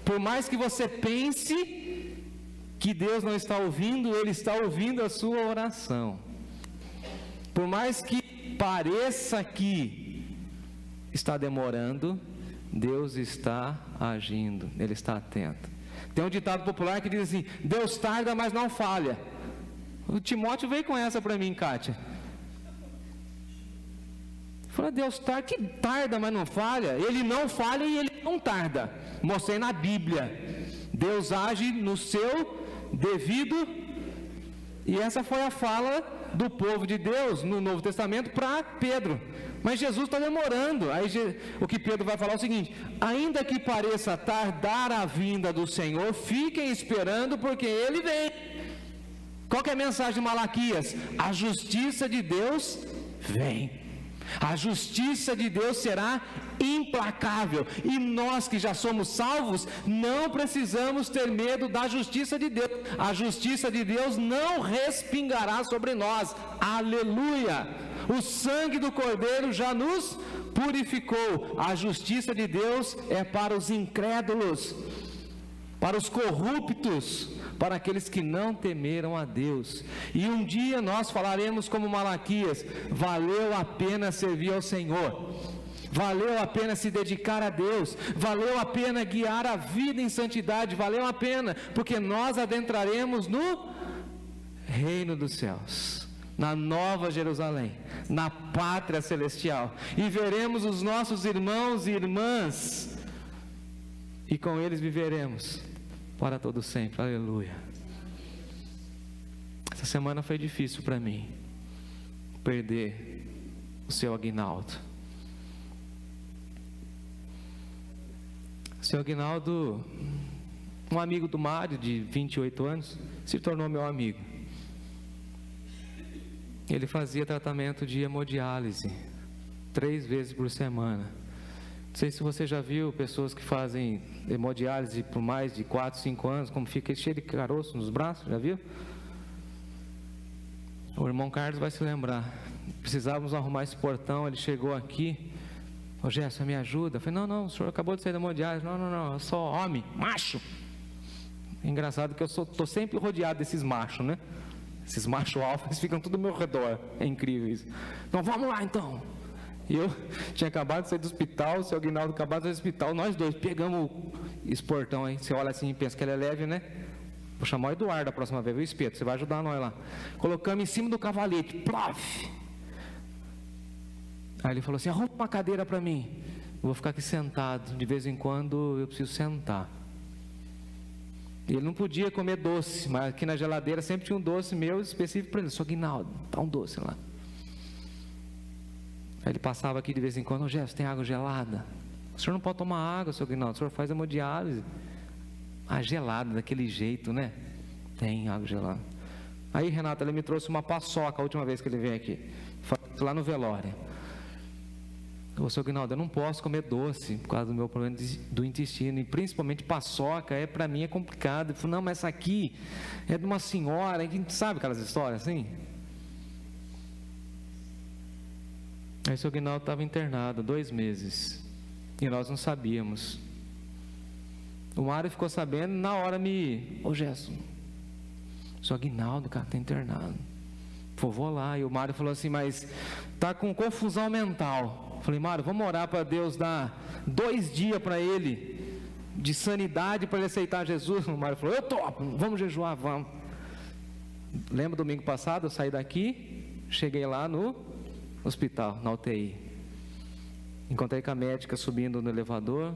Por mais que você pense que Deus não está ouvindo, Ele está ouvindo a sua oração. Por mais que pareça que está demorando, Deus está agindo, Ele está atento. Tem um ditado popular que diz assim, Deus tarda, mas não falha. O Timóteo veio com essa para mim, Kátia. Fala, Deus tarda, mas não falha. Ele não falha e Ele não tarda. Mostrei na Bíblia. Deus age no seu devido. E essa foi a fala do povo de Deus no Novo Testamento para Pedro. Mas Jesus está demorando. Aí o que Pedro vai falar é o seguinte: ainda que pareça tardar a vinda do Senhor, fiquem esperando, porque Ele vem. Qual que é a mensagem de Malaquias? A justiça de Deus vem. A justiça de Deus será implacável, e nós que já somos salvos, não precisamos ter medo da justiça de Deus. A justiça de Deus não respingará sobre nós, aleluia. O sangue do Cordeiro já nos purificou. A justiça de Deus é para os incrédulos, para os corruptos, para aqueles que não temeram a Deus. E um dia nós falaremos como Malaquias: valeu a pena servir ao Senhor, valeu a pena se dedicar a Deus, valeu a pena guiar a vida em santidade, valeu a pena, porque nós adentraremos no reino dos céus, na nova Jerusalém, na pátria celestial, e veremos os nossos irmãos e irmãs, e com eles viveremos para todo sempre, aleluia. Essa semana foi difícil para mim, perder o seu Aguinaldo. O seu Aguinaldo, um amigo do Mário, de 28 anos, se tornou meu amigo. Ele fazia tratamento de hemodiálise 3 vezes por semana. Não sei se você já viu pessoas que fazem hemodiálise por mais de 4, 5 anos, como fica cheio de caroço nos braços, já viu? O irmão Carlos vai se lembrar. Precisávamos arrumar esse portão, ele chegou aqui. Ô Gerson, me ajuda? Eu falei, não, o senhor acabou de sair da hemodiálise. Não, eu sou homem, macho. É engraçado que eu estou sempre rodeado desses machos, né? Esses machos alfa, eles ficam tudo ao meu redor. É incrível isso. Então vamos lá então. E eu tinha acabado de sair do hospital, o seu Aguinaldo acabado de sair do hospital, nós dois pegamos esse portão aí. Você olha assim e pensa que ele é leve, né? Vou chamar o Eduardo da próxima vez, o Espeto, você vai ajudar nós lá. Colocamos em cima do cavalete, plof! Aí ele falou assim: arruma uma cadeira para mim, eu vou ficar aqui sentado, de vez em quando eu preciso sentar. Ele não podia comer doce, mas aqui na geladeira sempre tinha um doce meu específico para ele. Sou Aguinaldo, dá um doce lá. Aí ele passava aqui de vez em quando: ô Jefferson, tem água gelada? O senhor não pode tomar água, seu Aguinaldo, o senhor faz hemodiálise. Ah, gelada, daquele jeito, né? Tem água gelada. Aí, Renato, ele me trouxe uma paçoca a última vez que ele veio aqui, lá no velório. Ô, seu Aguinaldo, eu não posso comer doce por causa do meu problema do intestino, e principalmente paçoca, para mim é complicado. Ele falou: não, mas essa aqui é de uma senhora, que sabe aquelas histórias assim? Aí o seu Aguinaldo estava internado 2 meses, e nós não sabíamos. O Mário ficou sabendo, na hora ô Gerson, o seu Aguinaldo, cara, está internado. Pô, vou lá. E o Mário falou assim: mas tá com confusão mental. Falei: Mário, vamos orar para Deus dar 2 dias para ele de sanidade, para ele aceitar Jesus. O Mário falou: eu topo, vamos jejuar, vamos. Lembra domingo passado, eu saí daqui, cheguei lá no hospital, na UTI. Encontrei com a médica subindo no elevador,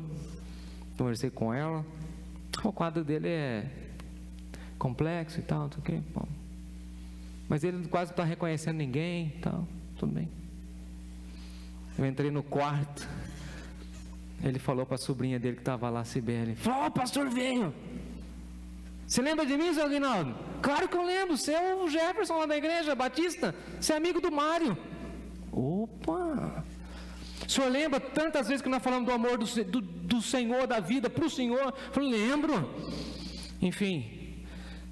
conversei com ela. O quadro dele é complexo e tal, okay, bom. Mas ele quase não está reconhecendo ninguém e tal, tudo bem. Eu entrei no quarto, ele falou para a sobrinha dele que estava lá, Sibeli, falou: ó, o pastor veio. Você lembra de mim, seu Aguinaldo? Claro que eu lembro, você é o Jefferson lá da igreja Batista, você é amigo do Mário. Opa! O senhor lembra tantas vezes que nós falamos do amor do Senhor, da vida para o Senhor? Eu falei: lembro. Enfim,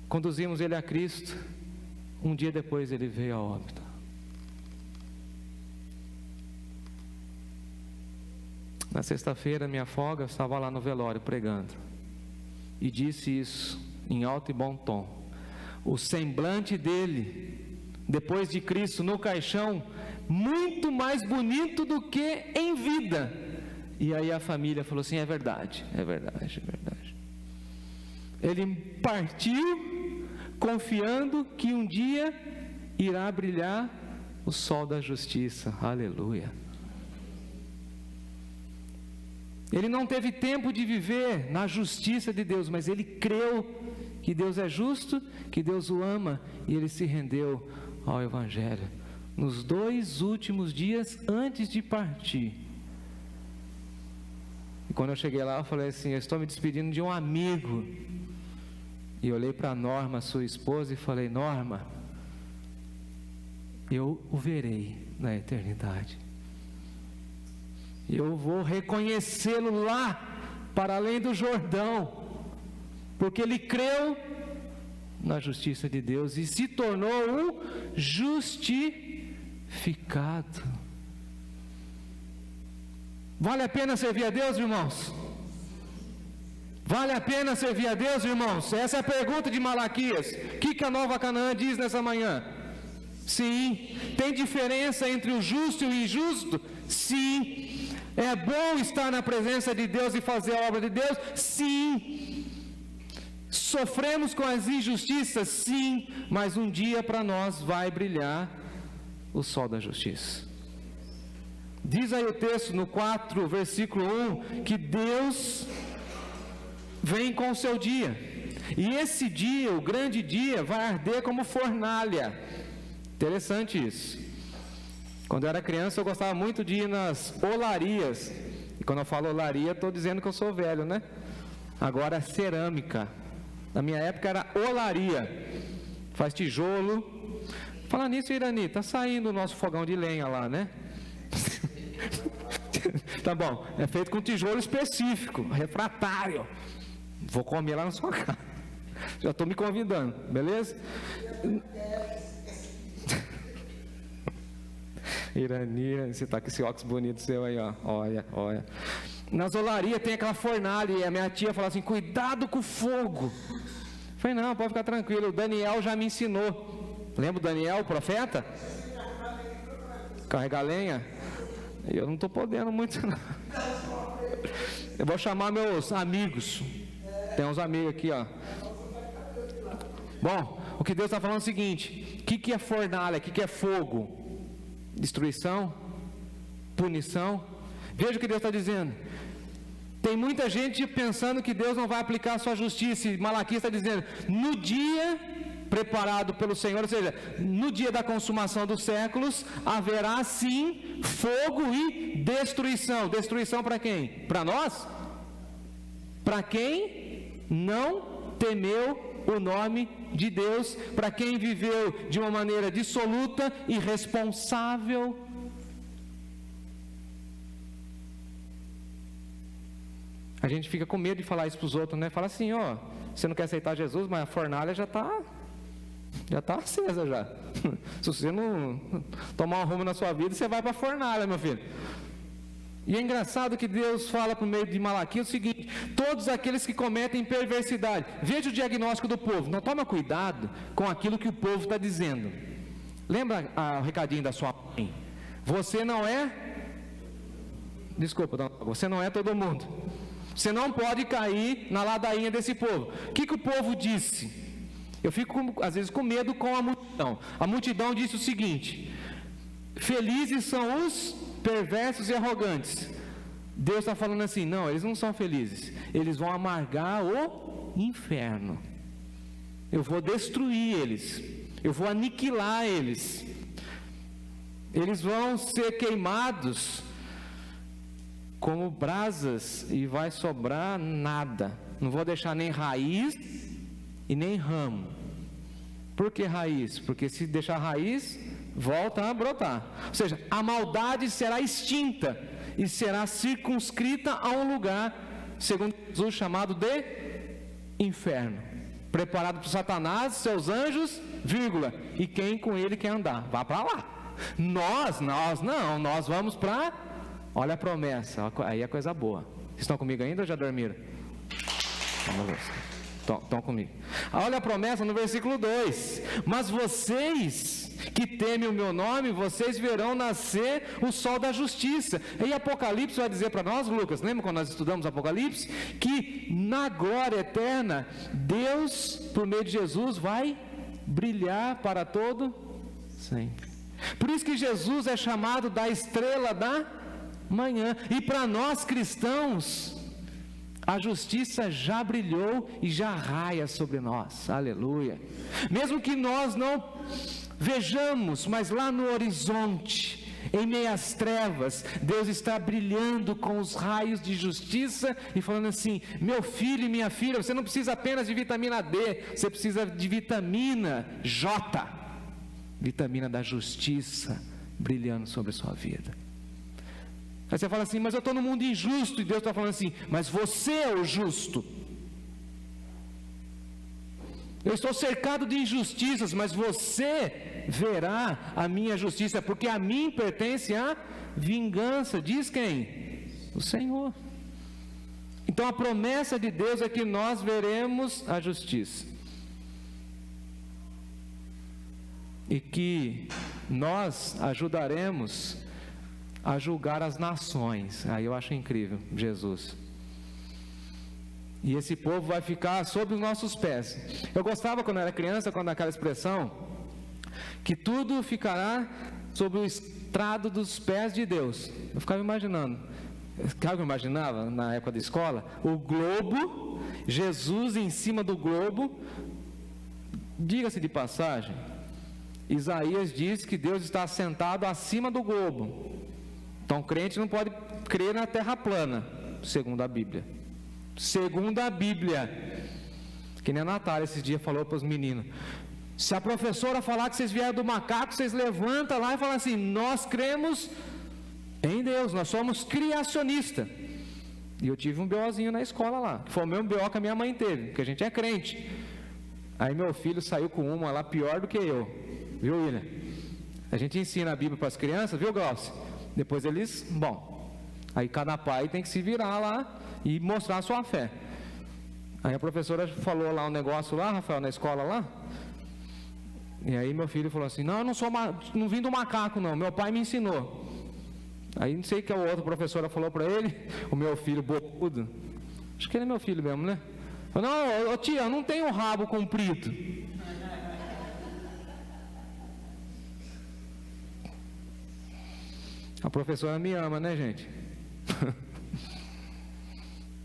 conduzimos ele a Cristo. Um dia depois ele veio a óbito. Na sexta-feira, minha folga, eu estava lá no velório pregando, e disse isso em alto e bom tom. O semblante dele, depois de Cristo no caixão, muito mais bonito do que em vida. E aí a família falou assim: é verdade, é verdade, é verdade. Ele partiu confiando que um dia irá brilhar o sol da justiça. Aleluia. Ele não teve tempo de viver na justiça de Deus, mas ele creu que Deus é justo, que Deus o ama, e ele se rendeu ao Evangelho nos 2 últimos dias antes de partir. E quando eu cheguei lá, eu falei assim: eu estou me despedindo de um amigo. E olhei para a Norma, sua esposa, e falei: Norma, eu o verei na eternidade. Eu vou reconhecê-lo lá, para além do Jordão, porque ele creu na justiça de Deus e se tornou um justificado. Vale a pena servir a Deus, irmãos? Vale a pena servir a Deus, irmãos? Essa é a pergunta de Malaquias. O que a Nova Canaã diz nessa manhã? Sim. Tem diferença entre o justo e o injusto? Sim. É bom estar na presença de Deus e fazer a obra de Deus? Sim. Sofremos com as injustiças? Sim. Mas um dia para nós vai brilhar o sol da justiça. Diz aí o texto no 4, versículo 1, que Deus vem com o seu dia, e esse dia, o grande dia, vai arder como fornalha. Interessante isso. Quando eu era criança, eu gostava muito de ir nas olarias, e quando eu falo olaria, estou dizendo que eu sou velho, né? Agora cerâmica. Na minha época era olaria, faz tijolo. Falando nisso, Irani, está saindo o nosso fogão de lenha lá, né? Tá bom, é feito com tijolo específico, refratário. Vou comer lá na sua casa. Já estou me convidando, beleza? Irani, você está com esse óculos bonito seu aí, ó. Olha, olha. Nas olarias tem aquela fornalha, e a minha tia fala assim: cuidado com o fogo. Eu falei: não, pode ficar tranquilo, o Daniel já me ensinou. Lembra o Daniel, o profeta? Carregar lenha. Eu não estou podendo muito, não. Eu vou chamar meus amigos. Tem uns amigos aqui, ó. Bom, o que Deus está falando é o seguinte: o que é fornalha? O que é fogo? Destruição? Punição? Veja o que Deus está dizendo. Tem muita gente pensando que Deus não vai aplicar a sua justiça, e Malaquias está dizendo, no dia preparado pelo Senhor, ou seja, no dia da consumação dos séculos, haverá sim fogo e destruição. Destruição para quem? Para nós? Para quem não temeu o nome de Deus, para quem viveu de uma maneira dissoluta, irresponsável. A gente fica com medo de falar isso para os outros, né? Fala assim, ó, você não quer aceitar Jesus, mas a fornalha já está acesa já. Se você não tomar um rumo na sua vida, você vai para a fornalha, meu filho. E é engraçado que Deus fala por meio de Malaquias o seguinte: todos aqueles que cometem perversidade. Veja o diagnóstico do povo. Não toma cuidado com aquilo que o povo está dizendo. Lembra o recadinho da sua mãe? Você não é... Desculpa, você não é todo mundo. Você não pode cair na ladainha desse povo. O que o povo disse? Eu fico, às vezes, com medo com a multidão. A multidão disse o seguinte: felizes são os perversos e arrogantes. Deus está falando assim, não, eles não são felizes. Eles vão amargar o inferno. Eu vou destruir eles. Eu vou aniquilar eles. Eles vão ser queimados como brasas e vai sobrar nada. Não vou deixar nem raiz e nem ramo. Por que raiz? Porque se deixar raiz, volta a brotar. Ou seja, a maldade será extinta e será circunscrita a um lugar, segundo Jesus, chamado de inferno, preparado para Satanás, seus anjos, vírgula, e quem com ele quer andar, vá para lá. Nós não, nós vamos para... Olha a promessa, aí é coisa boa. Vocês estão comigo ainda ou já dormiram? Vamos ver. Estão comigo. Olha a promessa no versículo 2: mas vocês que temem o meu nome, vocês verão nascer o sol da justiça. E Apocalipse vai dizer para nós, Lucas, lembra quando nós estudamos Apocalipse? Que na glória eterna, Deus, por meio de Jesus, vai brilhar para todo sempre. Por isso que Jesus é chamado da estrela da manhã. E para nós cristãos, a justiça já brilhou e já raia sobre nós, aleluia. Mesmo que nós não vejamos, mas lá no horizonte, em meio às trevas, Deus está brilhando com os raios de justiça e falando assim: meu filho e minha filha, você não precisa apenas de vitamina D, você precisa de vitamina J, vitamina da justiça, brilhando sobre a sua vida. Aí você fala assim, mas eu estou no mundo injusto, e Deus está falando assim, mas você é o justo. Eu estou cercado de injustiças, mas você verá a minha justiça, porque a mim pertence a vingança. Diz quem? O Senhor. Então a promessa de Deus é que nós veremos a justiça, e que nós ajudaremos a julgar as nações. Aí eu acho incrível, Jesus. E esse povo vai ficar sob os nossos pés. Eu gostava quando era criança, quando aquela expressão, que tudo ficará sob o estrado dos pés de Deus. Eu ficava imaginando, sabe o que eu imaginava na época da escola? O globo, Jesus em cima do globo. Diga-se de passagem, Isaías diz que Deus está sentado acima do globo. Então, o crente não pode crer na terra plana, segundo a Bíblia. Segundo a Bíblia. Que nem a Natália esses dias falou para os meninos: se a professora falar que vocês vieram do macaco, vocês levantam lá e falam assim: nós cremos em Deus, nós somos criacionistas. E eu tive um BOzinho na escola lá, que foi o mesmo BO que a minha mãe teve, porque a gente é crente. Aí meu filho saiu com uma lá pior do que eu, viu, William? A gente ensina a Bíblia para as crianças, viu, Glaucio? Depois eles, aí cada pai tem que se virar lá e mostrar a sua fé. Aí a professora falou lá um negócio lá, Rafael, na escola lá. E aí meu filho falou assim: não, eu não vim do macaco não, meu pai me ensinou. Aí não sei o que a outra professora falou para ele, o meu filho bocudo, acho que ele é meu filho mesmo, né? Falou, não, tia, eu não tenho rabo comprido. A professora me ama, né, gente?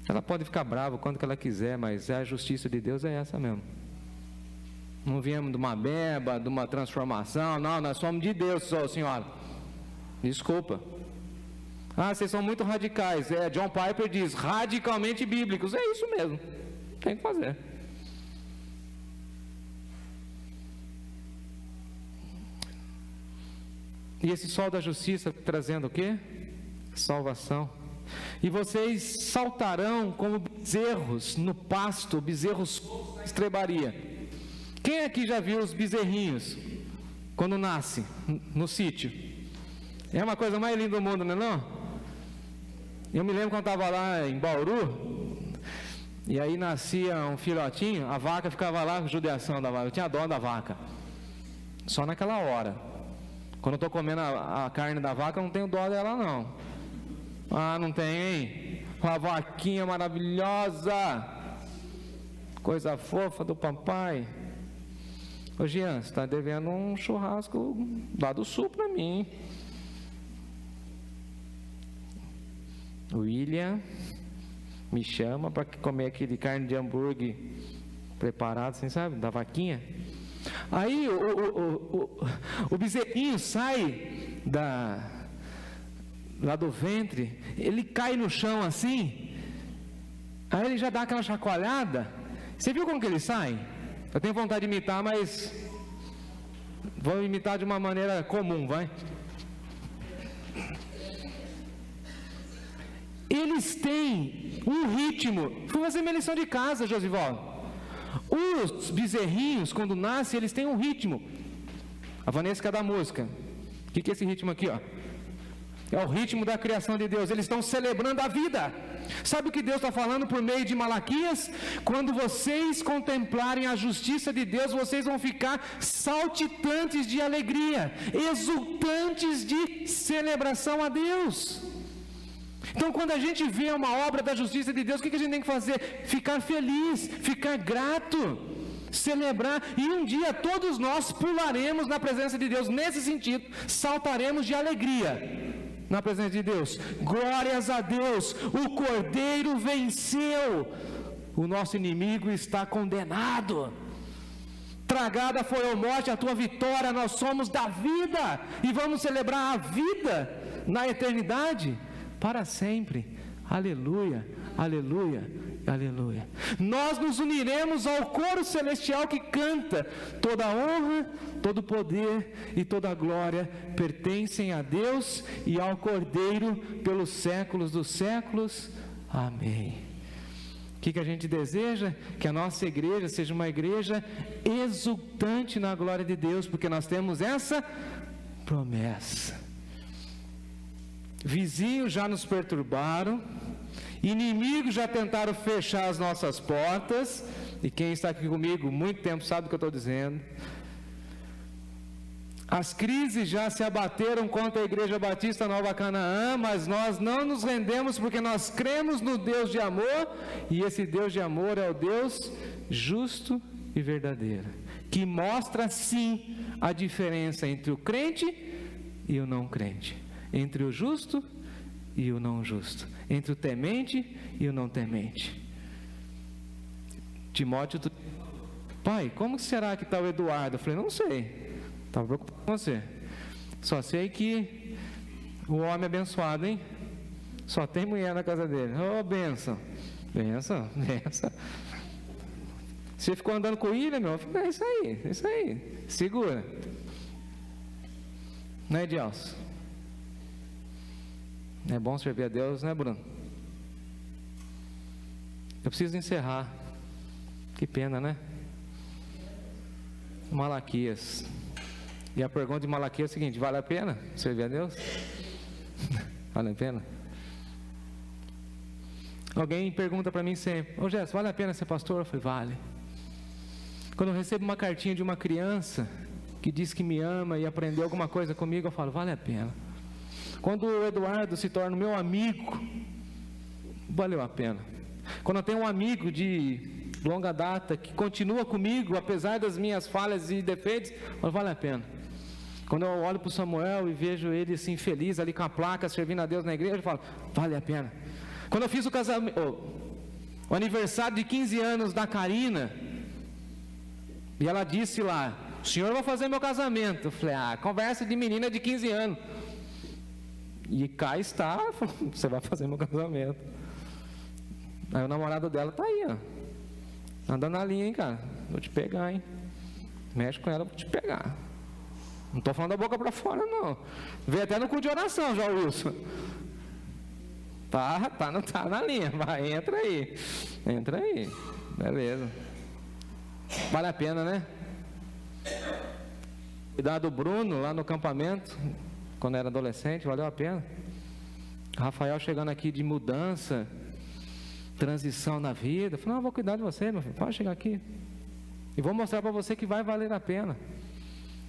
Ela pode ficar brava quando que ela quiser, mas a justiça de Deus é essa mesmo. Não viemos de uma beba, de uma transformação, não, nós somos de Deus, senhora. Desculpa. Ah, vocês são muito radicais. John Piper diz, radicalmente bíblicos. É isso mesmo, tem que fazer. E esse sol da justiça trazendo o quê? Salvação. E vocês saltarão como bezerros no pasto, bezerros na estrebaria. Quem aqui já viu os bezerrinhos quando nasce no sítio? É uma coisa mais linda do mundo, não é não? Eu me lembro quando estava lá em Bauru, e aí nascia um filhotinho, a vaca ficava lá, judiação da vaca, eu tinha dó da vaca, só naquela hora. Quando eu estou comendo a carne da vaca, eu não tenho dó dela não. Ah, não tem, hein? Uma vaquinha maravilhosa, coisa fofa do papai. Ô Jean, você está devendo um churrasco lá do sul para mim. O William me chama para comer aquele carne de hambúrguer preparado, assim, sabe, da vaquinha. Aí o bezerrinho sai lá do ventre, ele cai no chão assim, aí ele já dá aquela chacoalhada. Você viu como que ele sai? Eu tenho vontade de imitar, mas vou imitar de uma maneira comum, vai. Eles têm um ritmo. Fui fazer minha lição de casa, Josivaldo. Os bezerrinhos, quando nascem, eles têm um ritmo. A Vanessa da música. O que é esse ritmo aqui, ó? É o ritmo da criação de Deus. Eles estão celebrando a vida. Sabe o que Deus está falando por meio de Malaquias? Quando vocês contemplarem a justiça de Deus, vocês vão ficar saltitantes de alegria, exultantes de celebração a Deus. Então, quando a gente vê uma obra da justiça de Deus, o que a gente tem que fazer? Ficar feliz, ficar grato, celebrar, e um dia todos nós pularemos na presença de Deus, nesse sentido, saltaremos de alegria na presença de Deus. Glórias a Deus, o Cordeiro venceu, o nosso inimigo está condenado. Tragada foi a morte, a tua vitória, nós somos da vida, e vamos celebrar a vida na eternidade, para sempre. Aleluia, aleluia, aleluia. Nós nos uniremos ao coro celestial que canta: toda honra, todo poder e toda glória pertencem a Deus e ao Cordeiro pelos séculos dos séculos. Amém. O que a gente deseja? Que a nossa igreja seja uma igreja exultante na glória de Deus, porque nós temos essa promessa. Vizinhos já nos perturbaram, inimigos já tentaram fechar as nossas portas, e quem está aqui comigo muito tempo sabe o que eu estou dizendo. As crises já se abateram contra a Igreja Batista Nova Canaã, mas nós não nos rendemos, porque nós cremos no Deus de amor, e esse Deus de amor é o Deus justo e verdadeiro, que mostra sim a diferença entre o crente e o não crente, entre o justo e o não justo, entre o temente e o não temente. Timóteo, pai, como será que está o Eduardo? Eu falei, não sei, estava preocupado com você, só sei que o homem é abençoado, hein? Só tem mulher na casa dele. Oh, benção, benção, benção. Você ficou andando com o William, meu? Eu falei, é isso aí, segura, não é, Edilson? É bom servir a Deus, né, Bruno? Eu preciso encerrar. Que pena, né? Malaquias. E a pergunta de Malaquias é a seguinte: vale a pena servir a Deus? Vale a pena? Alguém pergunta para mim sempre: ô Jéssica, vale a pena ser pastor? Eu falei, vale. Quando eu recebo uma cartinha de uma criança que diz que me ama e aprendeu alguma coisa comigo, eu falo, vale a pena. Quando o Eduardo se torna meu amigo, valeu a pena. Quando eu tenho um amigo de longa data que continua comigo, apesar das minhas falhas e defeitos, vale a pena. Quando eu olho para o Samuel e vejo ele assim feliz ali com a placa, servindo a Deus na igreja, eu falo, vale a pena. Quando eu fiz o aniversário de 15 anos da Karina, e ela disse lá, o senhor vai fazer meu casamento. Eu falei, conversa de menina de 15 anos. E cá está, você vai fazer meu casamento. Aí o namorado dela tá aí, ó, andando na linha, hein, cara, vou te pegar, hein, mexe com ela, vou te pegar. Não estou falando da boca para fora, não. Veio até no culto de oração, já, Wilson. Tá na linha. Vai, entra aí. Beleza. Vale a pena, né? Cuidar do Bruno lá no acampamento, quando era adolescente, valeu a pena. Rafael chegando aqui de mudança, transição na vida. Falei, não, vou cuidar de você, meu filho. Pode chegar aqui. E vou mostrar para você que vai valer a pena.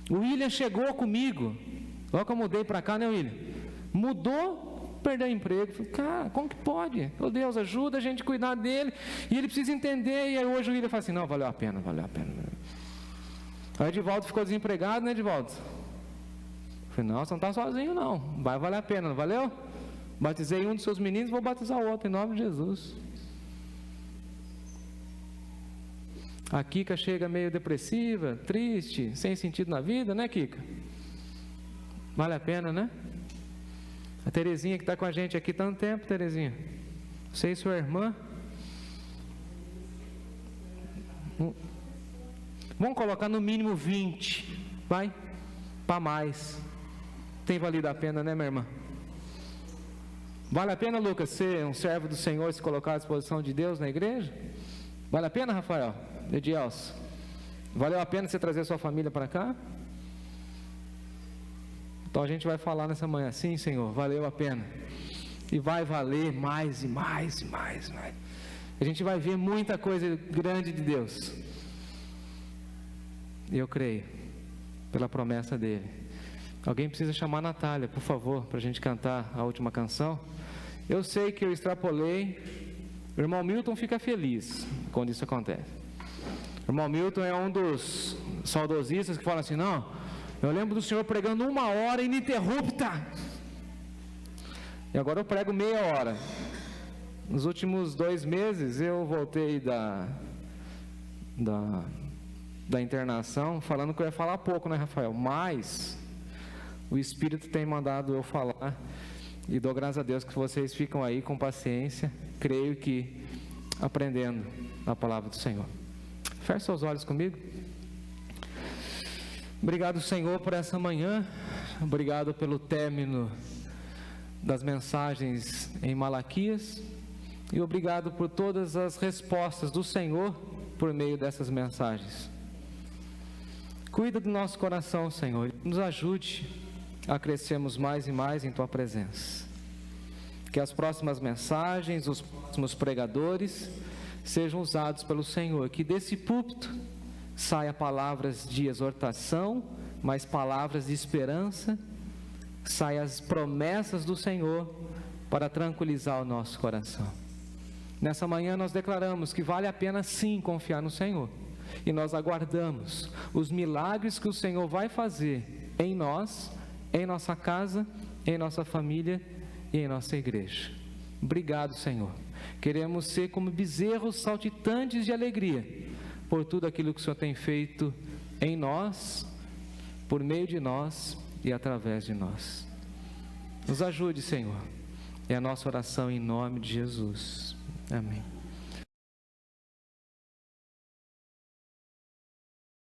O William chegou comigo, logo que eu mudei para cá, né, William? Mudou, perdeu o emprego. Falei, cara, como que pode? Meu Deus, ajuda a gente a cuidar dele. E ele precisa entender. E aí hoje o William fala assim, não, valeu a pena. Aí o Edivaldo ficou desempregado, né, Edivaldo? Eu falei, não, você não está sozinho, não. Vai valer a pena, não valeu? Batizei um dos seus meninos, vou batizar o outro, em nome de Jesus. A Kika chega meio depressiva, triste, sem sentido na vida, né, Kika? Vale a pena, né? A Terezinha que está com a gente aqui tanto tempo, Terezinha. Você e sua irmã. Vamos colocar no mínimo 20, vai? Para mais. Tem valido a pena, né, minha irmã? Vale a pena, Lucas, ser um servo do Senhor e se colocar à disposição de Deus na igreja? Vale a pena, Rafael? Edielson, valeu a pena você trazer sua família para cá? Então a gente vai falar nessa manhã, sim, Senhor, valeu a pena. E vai valer mais e mais e mais e mais. A gente vai ver muita coisa grande de Deus. E eu creio, pela promessa dele. Alguém precisa chamar a Natália, por favor, para a gente cantar a última canção. Eu sei que eu extrapolei. O irmão Milton fica feliz quando isso acontece. O irmão Milton é um dos saudosistas que fala assim, não, eu lembro do senhor pregando 1 hora ininterrupta. E agora eu prego meia hora. Nos últimos 2 meses eu voltei da internação, falando que eu ia falar pouco, né, Rafael? Mas o Espírito tem mandado eu falar. E dou graças a Deus que vocês ficam aí com paciência, creio que aprendendo a palavra do Senhor. Feche seus olhos comigo. Obrigado, Senhor, por essa manhã. Obrigado pelo término das mensagens em Malaquias. E obrigado por todas as respostas do Senhor por meio dessas mensagens. Cuida do nosso coração, Senhor. Nos ajude a crescermos mais e mais em Tua presença. Que as próximas mensagens, os próximos pregadores sejam usados pelo Senhor. Que desse púlpito saia palavras de exortação, mas palavras de esperança, saia as promessas do Senhor para tranquilizar o nosso coração. Nessa manhã nós declaramos que vale a pena sim confiar no Senhor. E nós aguardamos os milagres que o Senhor vai fazer em nós, em nossa casa, em nossa família e em nossa igreja. Obrigado, Senhor. Queremos ser como bezerros saltitantes de alegria por tudo aquilo que o Senhor tem feito em nós, por meio de nós e através de nós. Nos ajude, Senhor. É a nossa oração em nome de Jesus. Amém.